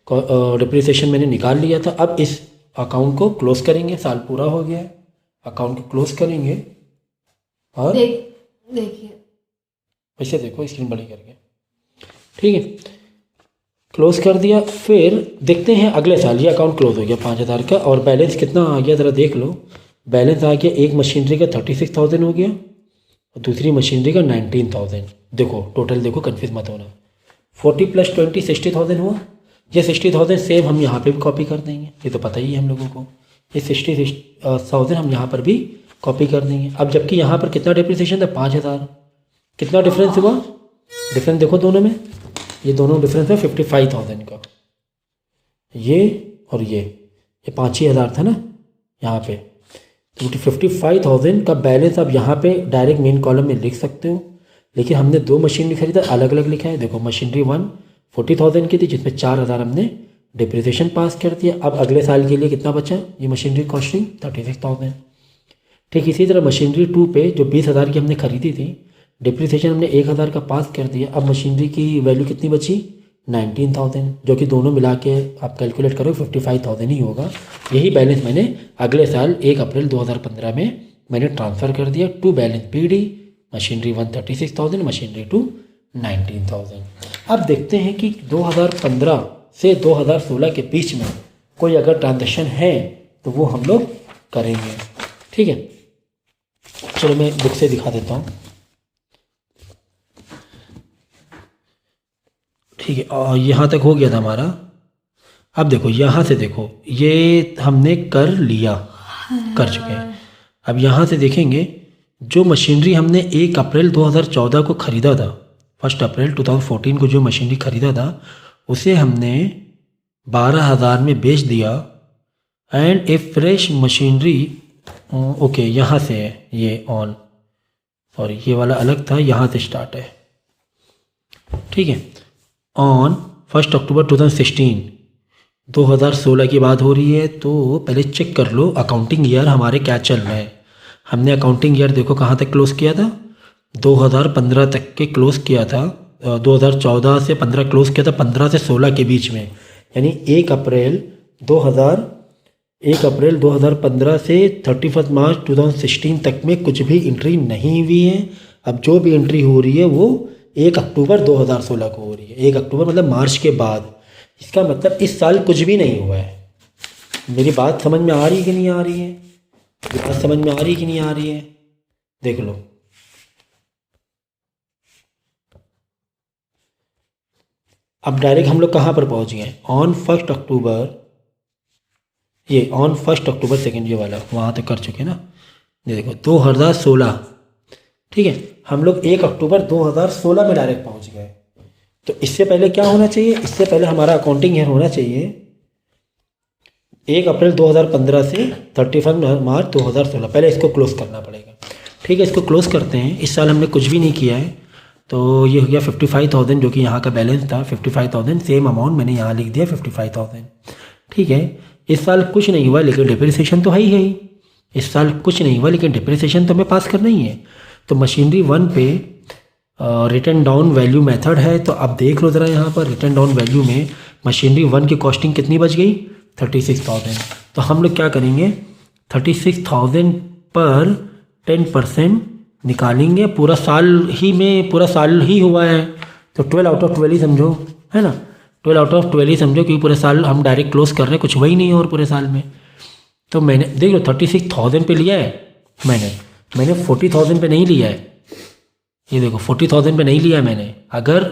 A: डिप्रिसिएशन मैंने निकाल लिया था। अब इस अकाउंट को क्लोज करेंगे, साल पूरा हो गया है, अकाउंट को क्लोज करेंगे। और
C: देखिए
A: वैसे देखो स्क्रीन बड़ी करके, ठीक है, क्लोज कर दिया। फिर देखते हैं अगले साल, ये अकाउंट क्लोज हो गया 5,000 का, और बैलेंस कितना आ गया ज़रा देख लो। बैलेंस आ गया, एक मशीनरी का 36,000 हो गया और दूसरी मशीनरी का 19,000। देखो टोटल देखो, कन्फ्यूज मत होना। 40 + 20 60,000 हुआ। ये 60,000 सेम हम यहाँ पे भी कॉपी कर देंगे, ये तो पता ही है हम लोगों को। ये 60,000 हम यहाँ पर भी कॉपी कर देंगे। अब जबकि यहाँ पर कितना डिप्रिसिएशन था? 5,000। कितना डिफरेंस हुआ? डिफरेंस देखो दोनों में, ये दोनों डिफरेंस है 55,000 का। ये और ये 5,000 था ना यहाँ पे, तो 55,000 का बैलेंस आप यहाँ पे डायरेक्ट मेन कॉलम में लिख सकते हो। लेकिन हमने 2 मशीनरी खरीदा, अलग अलग लिखा है। देखो मशीनरी 1 40,000 की थी, जिसमें 4,000 हमने डिप्रिसिएशन पास कर दिया। अब अगले साल के लिए कितना बचा? ये मशीनरी कॉस्टिंग 36,000। ठीक इसी तरह मशीनरी 2 पे जो 20,000 की हमने खरीदी थी, डिप्रिसिएशन हमने 1,000 का पास कर दिया। अब मशीनरी की वैल्यू कितनी बची? 19,000, जो कि दोनों मिला के आप कैलकुलेट करो 55,000 ही होगा। यही बैलेंस मैंने अगले साल 1 अप्रैल 2015 में मैंने ट्रांसफ़र कर दिया to balance PD। Machinery 1 36,000, machinery 2 19,000। अब देखते हैं कि 2015 से 2016 के बीच में कोई अगर ट्रांजेक्शन है तो वो हम लोग करेंगे। ठीक है, चलो मैं बुक से दिखा देता हूँ। ठीक है, और यहाँ तक हो गया था हमारा। अब देखो यहाँ से देखो, ये हमने कर लिया, कर चुके हैं। अब यहाँ से देखेंगे, जो मशीनरी हमने 1 अप्रैल 2014 को ख़रीदा था, 1 अप्रैल 2014 को जो मशीनरी ख़रीदा था, उसे हमने 12,000 में बेच दिया। And a fresh machinery, okay यहाँ से है ये ऑन, सॉरी ये वाला अलग था, यहाँ से स्टार्ट है। ठीक है, ऑन 1 अक्टूबर 2016 की बात हो रही है। तो पहले चेक कर लो अकाउंटिंग ईयर हमारे क्या चल रहे हैं। हमने अकाउंटिंग ईयर देखो कहाँ तक क्लोज़ किया था, 2015 तक के क्लोज़ किया था। 2014 से 15 क्लोज़ किया था, 15 से 16 के बीच में, यानी 1 अप्रैल 2015 से 31 मार्च 2016 तक में कुछ भी एंट्री नहीं हुई है। अब जो भी एंट्री हो रही है वो 1 अक्टूबर 2016 को हो रही है। 1 अक्टूबर मतलब मार्च के बाद। इसका मतलब इस साल कुछ भी नहीं हुआ है। मेरी बात समझ में आ रही है कि नहीं आ रही है? बात समझ में आ रही है कि नहीं आ रही है? देख लो, अब डायरेक्ट हम लोग कहाँ पर पहुँच गए? ऑन 1 अक्टूबर, ये ऑन 1 अक्टूबर सेकेंड ये वाला वहाँ तक कर चुके ना। ये देखो 2016, ठीक है, हम लोग 1 अक्टूबर 2016 में डायरेक्ट पहुँच गए। तो इससे पहले क्या होना चाहिए? इससे पहले हमारा अकाउंटिंग ईयर होना चाहिए 1 अप्रैल 2015 से 31 मार्च 2016। पहले इसको क्लोज़ करना पड़ेगा। ठीक है, इसको क्लोज़ करते हैं। इस साल हमने कुछ भी नहीं किया है, तो ये हो गया 55,000, जो कि यहाँ का बैलेंस था 55,000। सेम अमाउंट मैंने यहाँ लिख दिया 55,000। ठीक है, इस साल कुछ नहीं हुआ, लेकिन डिप्रिसिएशन तो है ही। इस साल कुछ नहीं हुआ, लेकिन डिप्रिसिएशन तो हमें पास करना ही है। तो मशीनरी 1 पे रिटर्न डाउन वैल्यू मेथड है, तो आप देख लो ज़रा यहाँ पर रिटर्न डाउन वैल्यू में मशीनरी 1 की कॉस्टिंग कितनी बच गई, 36,000। तो हम लोग क्या करेंगे, 36,000 पर 10% निकालेंगे। पूरा साल ही हुआ है, तो 12 आउट ऑफ 12 ही समझो, है ना, 12 आउट ऑफ 12 ही समझो, क्योंकि पूरे साल हम डायरेक्ट क्लोज कर रहे हैं, कुछ वही नहीं है और पूरे साल में। तो मैंने देख लो 36,000 पे लिया है मैंने 40,000 पे नहीं लिया है। ये देखो 40,000 पे नहीं लिया मैंने। अगर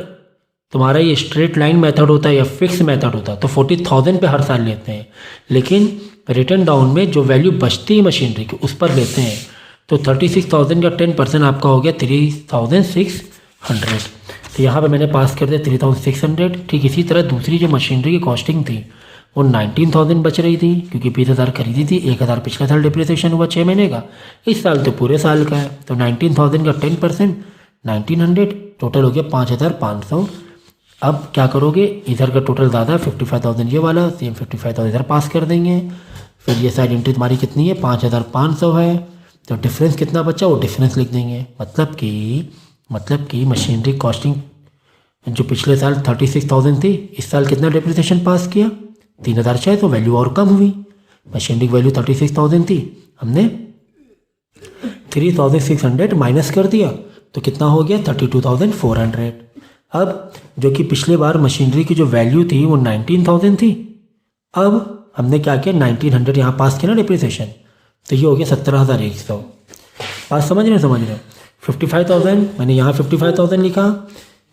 A: तुम्हारा ये स्ट्रेट लाइन मेथड होता है या फिक्स मेथड होता तो 40,000 पे हर साल लेते हैं, लेकिन रिटर्न डाउन में जो वैल्यू बचती है मशीनरी की उस पर लेते हैं। तो 36,000 का 10% आपका हो गया 3,600। तो यहाँ पे मैंने पास कर दिया 3,600। ठीक इसी तरह दूसरी जो मशीनरी की कॉस्टिंग थी वो 19,000 बच रही थी, क्योंकि 20,000 खरीदी थी, 1,000 पिछले साल डिप्रिसिएशन हुआ 6 महीने का, इस साल तो पूरे साल का है। तो 19,000 का 10% 1,900, टोटल हो गया 5,500। अब क्या करोगे, इधर का टोटल ज़्यादा है 55,000 ये वाला, सेम 55,000 इधर पास कर देंगे। फिर ये साइड एंट्री तुम्हारी कितनी है, 5,500 है। तो डिफरेंस कितना बचा वो डिफरेंस लिख देंगे। मतलब कि मशीनरी कॉस्टिंग जो पिछले साल 36,000 थी, इस साल कितना डिप्रिसिएशन पास किया, 3,006, तो वैल्यू और कम हुई। मशीनरी की वैल्यू 36,000 थी, हमने 3,600 माइनस कर दिया, तो कितना हो गया 32,400। अब जो कि पिछले बार मशीनरी की जो वैल्यू थी वो 19,000 थी, अब हमने क्या किया 1,900 यहाँ पास किया ना डिप्रिसिएशन, तो ये हो गया 17,100। बात समझ रहे हो 55,000 मैंने यहाँ 55,000 लिखा,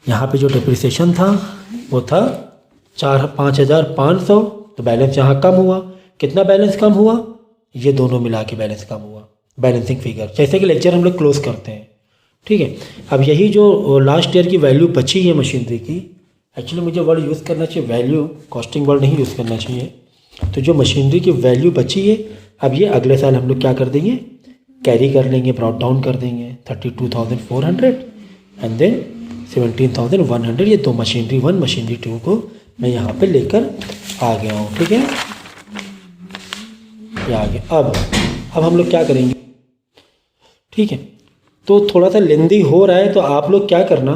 A: यहाँ पे जो डिप्रिसिएशन था वो था 5,500, तो बैलेंस यहाँ कम हुआ। कितना बैलेंस कम हुआ, ये दोनों मिला के बैलेंस कम हुआ, बैलेंसिंग फिगर। जैसे कि लेक्चर हम लोग क्लोज करते हैं, ठीक है। अब यही जो लास्ट ईयर की वैल्यू बची है मशीनरी की, एक्चुअली मुझे वर्ड यूज़ करना चाहिए वैल्यू, कॉस्टिंग वर्ड नहीं यूज़ करना चाहिए। तो जो मशीनरी की वैल्यू बची है, अब ये अगले साल हम लोग क्या कर देंगे, कैरी कर लेंगे, ब्रॉट डाउन कर देंगे 32,400 एंड देन 17,100। ये दो मशीनरी 1 मशीनरी 2 को मैं यहाँ पे लेकर आ गया हूँ, ठीक है, ये आ गया। अब हम लोग क्या करेंगे, ठीक है। तो थोड़ा सा लेंदी हो रहा है, तो आप लोग क्या करना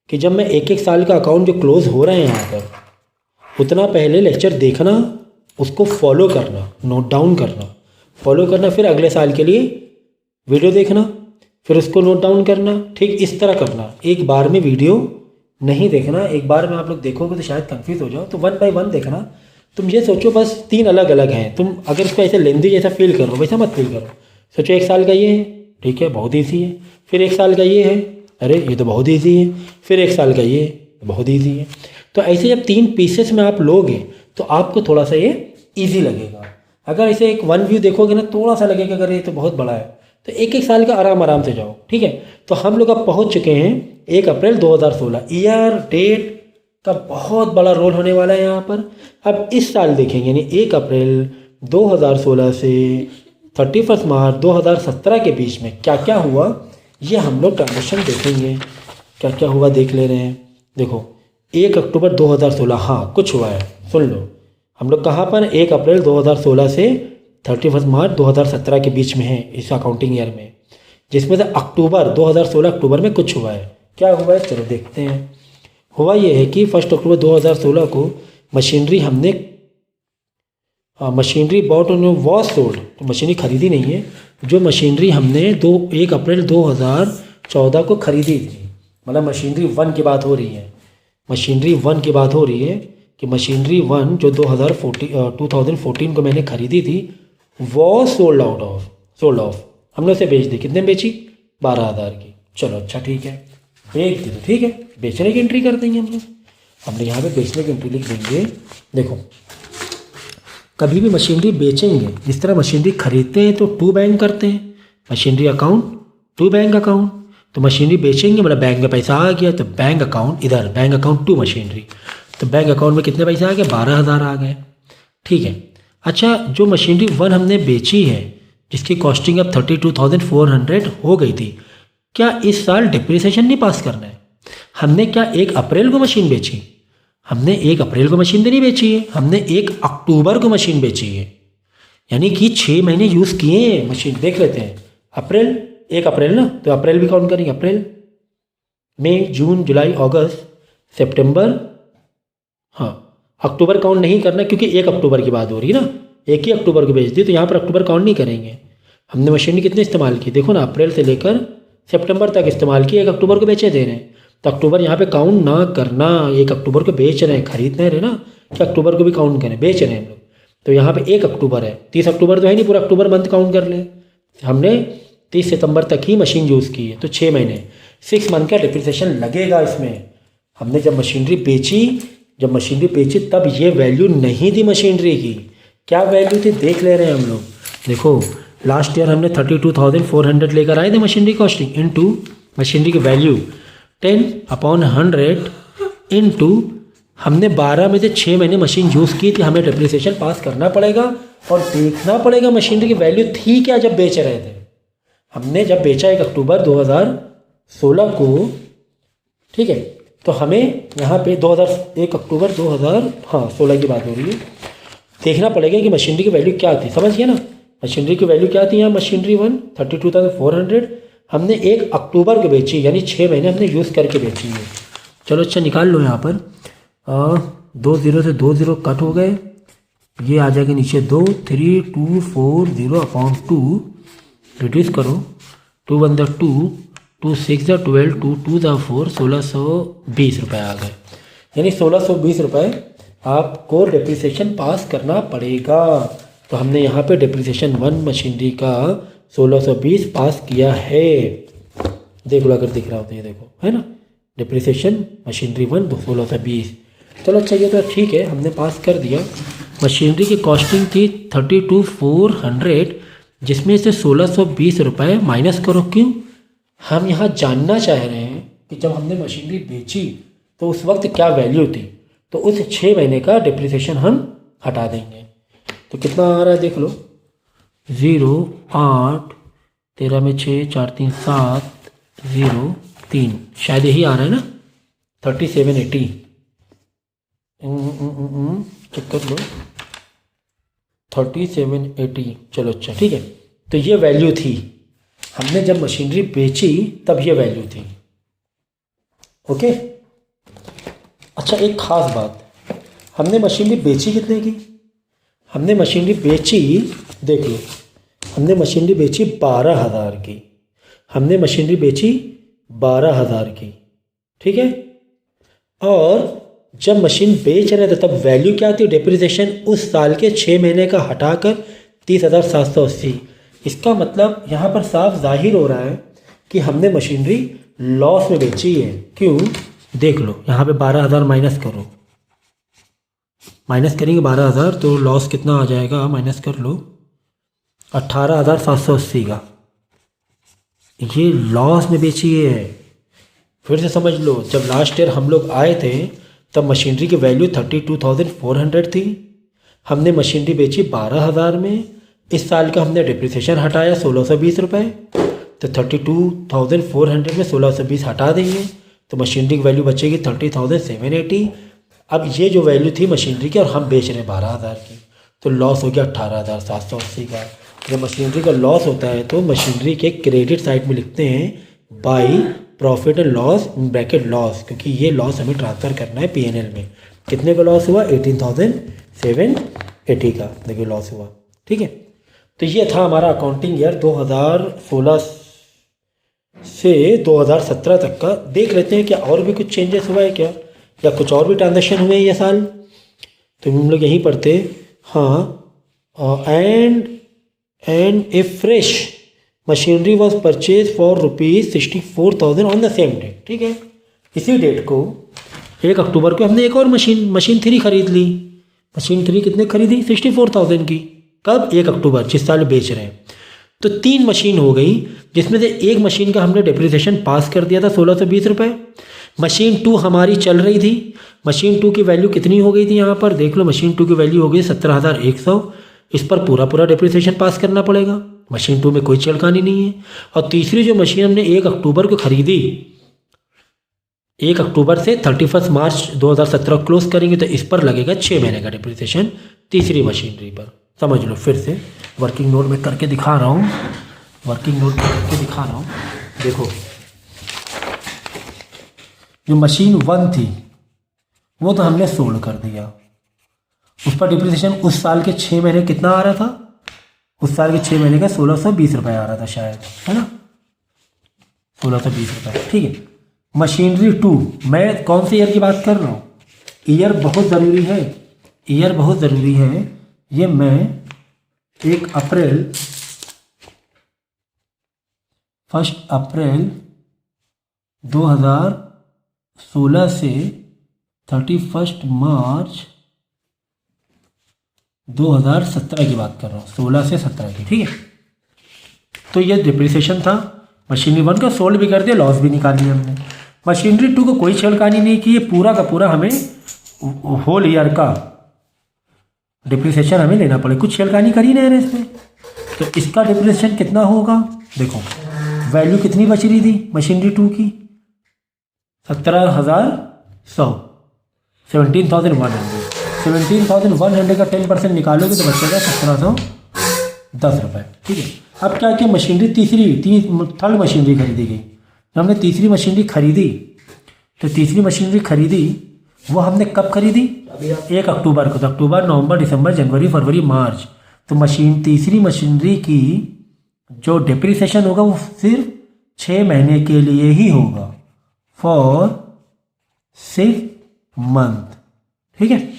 A: कि जब मैं एक एक साल का अकाउंट जो क्लोज हो रहे हैं यहाँ पर, उतना पहले लेक्चर देखना, उसको फॉलो करना, नोट डाउन करना, फॉलो करना, फिर अगले साल के लिए वीडियो देखना, फिर उसको नोट डाउन करना। ठीक इस तरह करना, एक बार में वीडियो नहीं देखना। एक बार में आप लोग देखोगे तो शायद कंफ्यूज हो जाओ, तो 1 बाय 1 देखना। तुम ये सोचो बस 3 अलग अलग हैं, तुम अगर इसको ऐसे लेंदी जैसा फील करो, वैसा मत फील करो। सोचो 1 साल का ये है, ठीक है, बहुत ईजी है। फिर 1 साल का ये है, अरे ये तो बहुत ईजी है। फिर 1 साल का ये बहुत ईजी है। तो ऐसे जब 3 पीसेस में आप लोगे तो आपको थोड़ा सा ये ईजी लगेगा। अगर ऐसे एक 1 व्यू देखोगे ना, थोड़ा सा लगेगा अगर ये तो बहुत बड़ा है। तो 1 साल का आराम से जाओ, ठीक है। तो हम लोग अब पहुंच चुके हैं 1 अप्रैल 2016। ईयर डेट का बहुत बड़ा रोल होने वाला है यहाँ पर। अब इस साल देखेंगे, यानी 1 अप्रैल 2016 से 31 मार्च 2017 के बीच में क्या क्या हुआ, ये हम लोग ट्रांजेक्शन देखेंगे। क्या क्या हुआ देख ले रहे हैं। देखो 1 अक्टूबर 2016, हाँ कुछ हुआ है, सुन लो। हम लोग कहाँ पर 1 अप्रैल 2016 से 31 मार्च 2017 के बीच में है इस अकाउंटिंग ईयर में, जिसमें से अक्टूबर 2016 अक्टूबर में कुछ हुआ है। क्या हुआ है चलो देखते हैं। हुआ ये है कि 1 अक्टूबर 2016 को मशीनरी हमने मशीनरी बॉट और वॉज सोल्ड, तो मशीनरी खरीदी नहीं है। जो मशीनरी हमने 1 अप्रैल 2014 को खरीदी थी, मतलब मशीनरी 1 की बात हो रही है। मशीनरी 1 की बात हो रही है कि मशीनरी 1 जो 2014 को मैंने खरीदी थी, वो सोल्ड ऑफ हमने उसे बेच दी। कितने बेची, 12,000 की। चलो अच्छा ठीक है, बेच दी तो ठीक है, बेचने की एंट्री कर देंगे हम लोग। हमने यहाँ पे बेचने की एंट्री लिख देंगे। देखो कभी भी मशीनरी बेचेंगे, जिस तरह मशीनरी खरीदते हैं तो 2 बैंक करते हैं, मशीनरी अकाउंट 2 बैंक अकाउंट। तो मशीनरी बेचेंगे मतलब बैंक में पैसा आ गया, तो बैंक अकाउंट इधर, बैंक अकाउंट 2 मशीनरी, तो बैंक अकाउंट में कितने पैसे आ गए, 12,000 आ गए, ठीक है। अच्छा जो मशीनरी 1 हमने बेची है, जिसकी कॉस्टिंग अब 32,400 हो गई थी, क्या इस साल डिप्रिसिएशन नहीं पास करना है। हमने क्या 1 अप्रैल को मशीन बेची, हमने 1 अप्रैल को मशीन नहीं बेची है, हमने 1 अक्टूबर को मशीन बेची है। यानी कि 6 महीने यूज़ किए हैं मशीन। देख लेते हैं, अप्रैल 1 अप्रैल ना, तो अप्रैल भी काउंट करेंगे। अप्रैल, मई, जून, जुलाई, अगस्त, सितंबर, हाँ अक्टूबर काउंट नहीं करना क्योंकि 1 अक्टूबर की बात हो रही है ना, 1 ही अक्टूबर को बेच दी, तो यहाँ पर अक्टूबर काउंट नहीं करेंगे। हमने मशीनरी कितने इस्तेमाल की, देखो ना, अप्रैल से लेकर सितंबर तक इस्तेमाल की, 1 अक्टूबर को बेचे दे रहे हैं, तो अक्टूबर यहाँ पे काउंट ना करना। 1 अक्टूबर को बेच रहे हैं, खरीद नहीं रहे ना कि अक्टूबर को भी काउंट करें, बेच रहे हैं हम लोग, तो यहाँ पे 1 अक्टूबर है, 30 अक्टूबर तो है नहीं, पूरा अक्टूबर मंथ काउंट कर लें। हमने 30 सितंबर तक ही मशीन यूज़ की है, तो 6 महीने, 6 मंथ का डिप्रिसिएशन लगेगा इसमें। हमने जब मशीनरी बेची तब ये वैल्यू नहीं थी मशीनरी की। क्या वैल्यू थी देख ले रहे हैं हम लोग। देखो लास्ट ईयर हमने 32,400 लेकर आए थे मशीनरी कॉस्टिंग, इनटू मशीनरी की वैल्यू 10/100 इनटू हमने 12 में से 6 महीने मशीन यूज़ की थी, हमें डिप्रिसिएशन पास करना पड़ेगा और देखना पड़ेगा मशीनरी की वैल्यू थी क्या जब बेच रहे थे। हमने जब बेचा 1 अक्टूबर 2016 को, ठीक है, तो हमें यहाँ पे 1 अक्टूबर 2016 की बात हो रही है, देखना पड़ेगा कि मशीनरी की वैल्यू क्या थी। समझ गया ना, मशीनरी की वैल्यू क्या थी यहाँ, मशीनरी 1 32,400 हमने 1 अक्टूबर को बेची, यानी 6 महीने हमने यूज़ करके बेची है। चलो अच्छा निकाल लो यहाँ पर, 2 0 से 2 0 कट हो गए, ये आ जाएगा नीचे 2 3240/2 रिड्यूस करो, 2 1 2 2 6 12 2 2 4 1620 रुपये आ गए, यानी 1620 रुपये आपको डिप्रिसिएशन पास करना पड़ेगा। तो हमने यहाँ पे डिप्रिसिएशन 1 मशीनरी का 1620 पास किया है। देख लो अगर दिख रहा हो तो ये देखो, है ना, डिप्रिसिएशन मशीनरी 1 1620। चलो अच्छा ये तो ठीक है, हमने पास कर दिया। मशीनरी की कॉस्टिंग थी 32,400, जिसमें से 1620 रुपये माइनस करो। क्यों, हम यहाँ जानना चाह रहे हैं कि जब हमने मशीनरी बेची तो उस वक्त क्या वैल्यू थी, तो उस 6 महीने का डिप्रिसिएशन हम हटा देंगे। तो कितना आ रहा है देख लो, 0 8 13 में 6 4 3 7 0 3, शायद यही आ रहा है ना, 3780 चेक कर लो, 3780। चलो अच्छा ठीक है, तो ये वैल्यू थी, हमने जब मशीनरी बेची तब ये वैल्यू थी। ओके, अच्छा एक ख़ास बात, हमने मशीनरी बेची कितने की, हमने मशीनरी बेची, देख लो, हमने मशीनरी बेची 12,000 की, हमने मशीनरी बेची 12,000 की, ठीक है। और जब मशीन बेच रहे थे तब वैल्यू क्या थी, डिप्रिसिएशन उस साल के 6 महीने का हटाकर 30,780। इसका मतलब यहाँ पर साफ जाहिर हो रहा है कि हमने मशीनरी लॉस में बेची है। क्यों, देख लो यहाँ पे 12,000 माइनस करो, माइनस करेंगे 12,000 तो लॉस कितना आ जाएगा, माइनस कर लो 18,780 का, ये लॉस में बेची है। फिर से समझ लो, जब लास्ट ईयर हम लोग आए थे तब मशीनरी की वैल्यू 32,400 थी, हमने मशीनरी बेची 12,000 में, इस साल का हमने डिप्रिसिएशन हटाया 1620 रुपये, तो 32,400 में 1620 हटा देंगे तो मशीनरी की वैल्यू बचेगी 30,780। अब ये जो वैल्यू थी मशीनरी की और हम बेच रहे हैं 12,000 की, तो लॉस हो गया 18,780 का। जब मशीनरी का लॉस होता है तो मशीनरी के क्रेडिट साइड में लिखते हैं by profit and loss bracket loss, क्योंकि ये लॉस हमें ट्रांसफ़र करना है पीएनएल में। कितने का लॉस हुआ, 18,780 का, देखिए लॉस हुआ, ठीक है। तो ये था हमारा अकाउंटिंग ईयर 2016 से 2017 तक का। देख लेते हैं क्या और भी कुछ चेंजेस हुआ है क्या, या कुछ और भी ट्रांजेक्शन हुए हैं ये साल। तो हम लोग यहीं पढ़ते, हाँ, and a fresh machinery was purchase for ₹64,000 on the same date, ठीक है। इसी डेट को 1 अक्टूबर को हमने एक और मशीन 3 खरीद ली। मशीन 3 कितने खरीदी, 64,000 की। कब, 1 अक्टूबर, जिस साल बेच रहे हैं। तो 3 मशीन हो गई, जिसमें से एक मशीन का हमने डिप्रिसिएशन पास कर दिया था 1620 रुपये। मशीन 2 हमारी चल रही थी, मशीन 2 की वैल्यू कितनी हो गई थी, यहाँ पर देख लो, मशीन 2 की वैल्यू हो गई 17,100। इस पर पूरा डिप्रिसिएशन पास करना पड़ेगा, मशीन 2 में कोई छेड़खानी नहीं है। और तीसरी जो मशीन हमने 1 अक्टूबर को खरीदी, 1 अक्टूबर से 31 मार्च 2017 क्लोज करेंगे, तो इस पर लगेगा 6 महीने का डिप्रिसिएशन तीसरी मशीनरी पर। समझ लो फिर से, वर्किंग नोट में करके दिखा रहा हूँ, वर्किंग नोट में करके दिखा रहा हूँ। देखो जो मशीन 1 थी वो तो हमने सोल्ड कर दिया, उस पर डिप्रिसिएशन उस साल के 6 महीने कितना आ रहा था, उस साल के 6 महीने का 1620 रुपये आ रहा था शायद, है ना, 1620 रुपये। ठीक है। मशीनरी 2, मैं कौन से ईयर की बात कर रहा हूँ, ईयर बहुत ज़रूरी है, ईयर बहुत ज़रूरी है। ये मैं 1 अप्रैल 2016 से 31 मार्च 2017 की बात कर रहा हूँ, 16 से 17 की। ठीक है। तो ये डिप्रिसिएशन था। मशीनरी 1 का सोल्ड भी कर दिया, लॉस भी निकाल लिया हमने। मशीनरी 2 को कोई छेड़खानी नहीं की, ये पूरा का पूरा हमें होल ईयर का डिप्रिसिएशन हमें लेना पड़े, कुछ छेड़खानी करी नहीं है इसमें। तो इसका डिप्रिसिएशन कितना होगा, देखो वैल्यू कितनी बच रही थी मशीनरी 2 की, 17,100, 17,100। 17,100 का 10% निकालोगे तो बचेगा 1,710 रुपये। ठीक है। अब क्या क्या मशीनरी थर्ड मशीनरी खरीदी गई। जब हमने तीसरी मशीनरी खरीदी तो तीसरी मशीनरी खरीदी वो हमने कब खरीदी, 1 अक्टूबर को। तो अक्टूबर, नवंबर, दिसंबर, जनवरी, फरवरी, मार्च, तो तीसरी मशीनरी की जो डिप्रिसिएशन होगा वो सिर्फ 6 महीने के लिए ही होगा, फॉर 6 मंथ। ठीक है,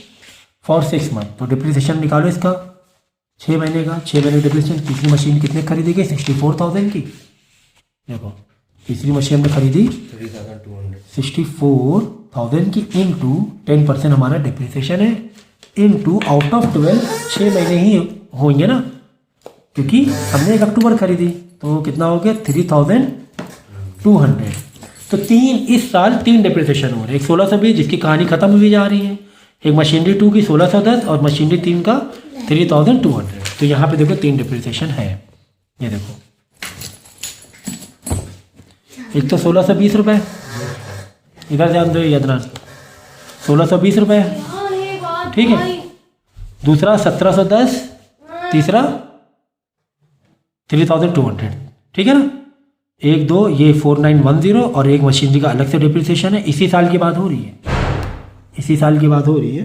A: फॉर 6 मंथ। तो डिप्रिसिएशन निकालो इसका 6 महीने का, 6 महीने डिप्रिसिएशन। तीसरी मशीन कितने खरीदी गई, 64,000 की। देखो तीसरी मशीन हमने खरीदी 64,000 की, इंटू 10% हमारा डिप्रिसिएशन है, इंटू आउट ऑफ 12, 6 महीने ही होंगे ना, क्योंकि हमने 1 अक्टूबर खरीदी, तो कितना हो गया 3,200। तो इस साल 3 डिप्रिसिएशन हो रहे हैं, एक 1620 जिसकी कहानी खत्म हुई जा रही है, एक मशीनरी 2 की 1610 और मशीनरी 3 का 3,200। तो यहाँ पे देखो 3 डिप्रिसिएशन है। ये देखो एक तो 1620 रुपये, इधर ध्यान दो यदनान, 1620 रुपये। ठीक है। दूसरा 1710, तीसरा 3,200। ठीक है ना। 1 2 ये 4910 और एक मशीनरी का अलग से डिप्रिसिएशन है। इसी साल की बात हो रही है, इसी साल की बात हो रही है।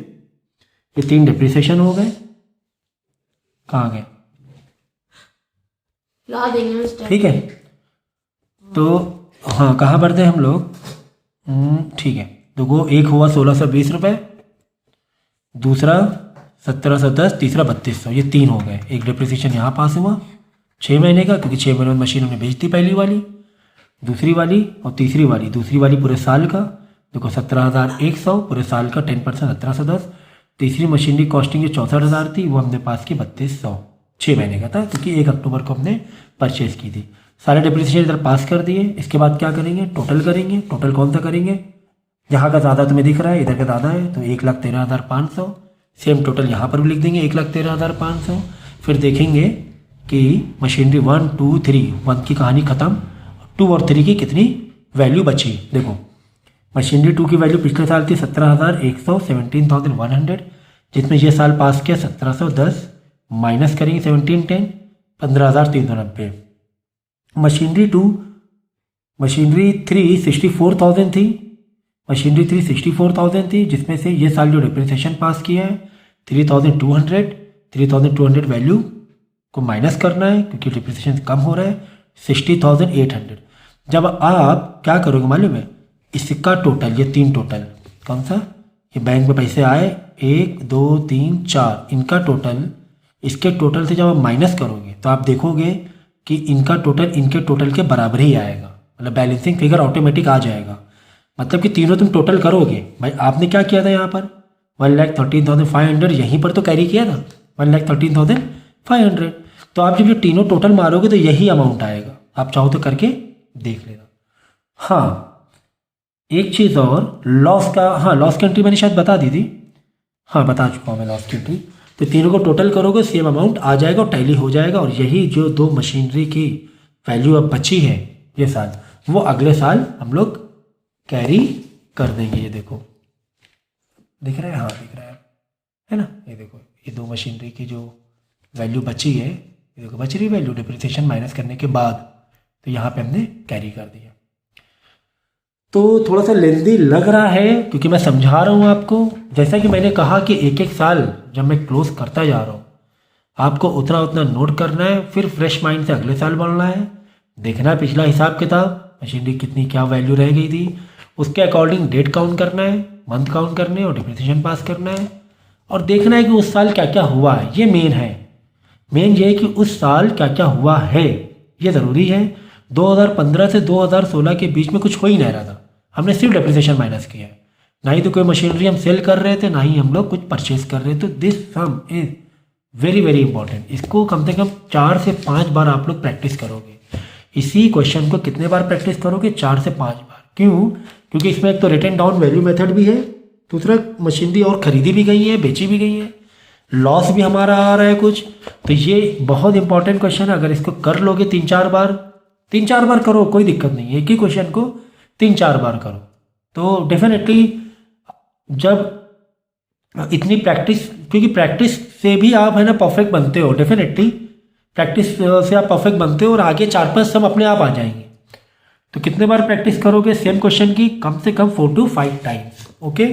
A: ये 3 डिप्रिसिएशन हो गए, कहाँ गए,
C: ला देंगे।
A: ठीक है। तो हाँ कहाँ पर थे हम लोग, ठीक है। तो वो एक हुआ 1620 रुपये, दूसरा 1710, तीसरा 3200, ये 3 हो गए। एक डिप्रिसिएशन यहाँ पास हुआ 6 महीने का, क्योंकि 6 महीने में मशीन हमने बेच दी, पहली वाली, दूसरी वाली और तीसरी वाली। दूसरी वाली पूरे साल का, देखो 17,100 पूरे साल का, 10% 1710। तीसरी मशीन की कॉस्टिंग जो 64,000 थी वो हमने पास की 3200, 6 महीने का था, क्योंकि 1 अक्टूबर को हमने परचेज की थी। सारे डिप्रिसिएशन इधर पास कर दिए। इसके बाद क्या करेंगे, टोटल करेंगे। टोटल कौन सा करेंगे, यहाँ का ज़्यादा तुम्हें दिख रहा है, इधर का ज़्यादा है, तो 1,13,500। सेम टोटल यहाँ पर भी लिख देंगे 1,13,500। फिर देखेंगे कि मशीनरी 1 2 3, 1 की कहानी ख़त्म, 2 और 3 की कितनी वैल्यू बची। देखो मशीनरी 2 की वैल्यू पिछले साल थी 17,100, 17,100, जिसमें ये साल पास किया 1710, माइनस करेंगे 1710, 15,390। मशीनरी 3 64,000 थी, मशीनरी 3 64,000 थी, जिसमें से ये साल जो डिप्रिसिएशन पास किया है 3,200 वैल्यू को माइनस करना है, क्योंकि डिप्रिसिएशन कम हो रहा है, 60,800। जब आप क्या करोगे मालूम है, इसका टोटल, ये 3 टोटल, कौन सा, ये बैंक में पैसे आए 1 2 3 4, इनका टोटल, इसके टोटल से जब आप माइनस करोगे तो आप देखोगे कि इनका टोटल इनके टोटल के बराबर ही आएगा, मतलब बैलेंसिंग फिगर ऑटोमेटिक आ जाएगा। मतलब कि तीनों तुम टोटल करोगे। भाई आपने क्या किया था यहाँ पर 1,13,500, यहीं पर तो कैरी किया था 1,13,500। तो आप जब ये तीनों टोटल मारोगे तो यही अमाउंट आएगा। आप चाहो तो करके देख लेना। हाँ एक चीज़ और, लॉस का, हाँ लॉस की एंट्री मैंने शायद बता दी थी, हाँ बता चुका हूँ मैं लॉस की एंट्री। तो तीनों को टोटल करोगे सेम अमाउंट आ जाएगा और टैली हो जाएगा। और यही जो 2 मशीनरी की वैल्यू अब बची है ये साल, वो अगले साल हम लोग कैरी कर देंगे। ये देखो दिख रहा है, हाँ दिख रहा है ना। ये देखो ये 2 मशीनरी की जो वैल्यू बची है ये देखो बच रही वैल्यू डिप्रिसिएशन माइनस करने के बाद, तो यहाँ पे हमने कैरी कर दिया। तो थोड़ा सा लेंदी लग रहा है क्योंकि मैं समझा रहा हूँ आपको। जैसा कि मैंने कहा कि एक एक साल जब मैं क्लोज करता जा रहा हूँ, आपको उतना उतना नोट करना है, फिर फ्रेश माइंड से अगले साल बढ़ना है, देखना है पिछला हिसाब किताब मशीनरी कितनी क्या वैल्यू रह गई थी, उसके अकॉर्डिंग डेट काउंट करना है, मंथ काउंट करने और डिप्रिसिएशन पास करना है, और देखना है कि उस साल क्या क्या हुआ है। ये मेन है, मेन ये है कि उस साल क्या क्या हुआ है, ये ज़रूरी है। 2015 से 2016 के बीच में कुछ हो ही नहीं रहा था, हमने सिर्फ डेप्रिसिएशन माइनस किया है। ना ही तो कोई मशीनरी हम सेल कर रहे थे, ना ही हम लोग कुछ परचेज कर रहे थे। तो this some is very very important. इसको कम से कम 4 से 5 बार आप लोग प्रैक्टिस करोगे। इसी क्वेश्चन को कितने बार प्रैक्टिस करोगे? 4 से 5 बार। क्यों? क्योंकि इसमें एक तो रिटन डाउन वैल्यू मेथड भी है, दूसरा मशीनरी और खरीदी भी गई है, बेची भी गई है, लॉस भी हमारा आ रहा है कुछ। तो ये बहुत इंपॉर्टेंट क्वेश्चन है। अगर इसको कर लोगे 3-4 बार करो, कोई दिक्कत नहीं है। एक ही क्वेश्चन को 3-4 बार करो तो डेफिनेटली जब इतनी प्रैक्टिस, क्योंकि प्रैक्टिस से भी आप है ना परफेक्ट बनते हो, डेफिनेटली प्रैक्टिस से आप परफेक्ट बनते हो और आगे 4-5 सब अपने आप आ जाएंगे। तो कितने बार प्रैक्टिस करोगे सेम क्वेश्चन की? कम से कम 4 to 5 टाइम्स। ओके।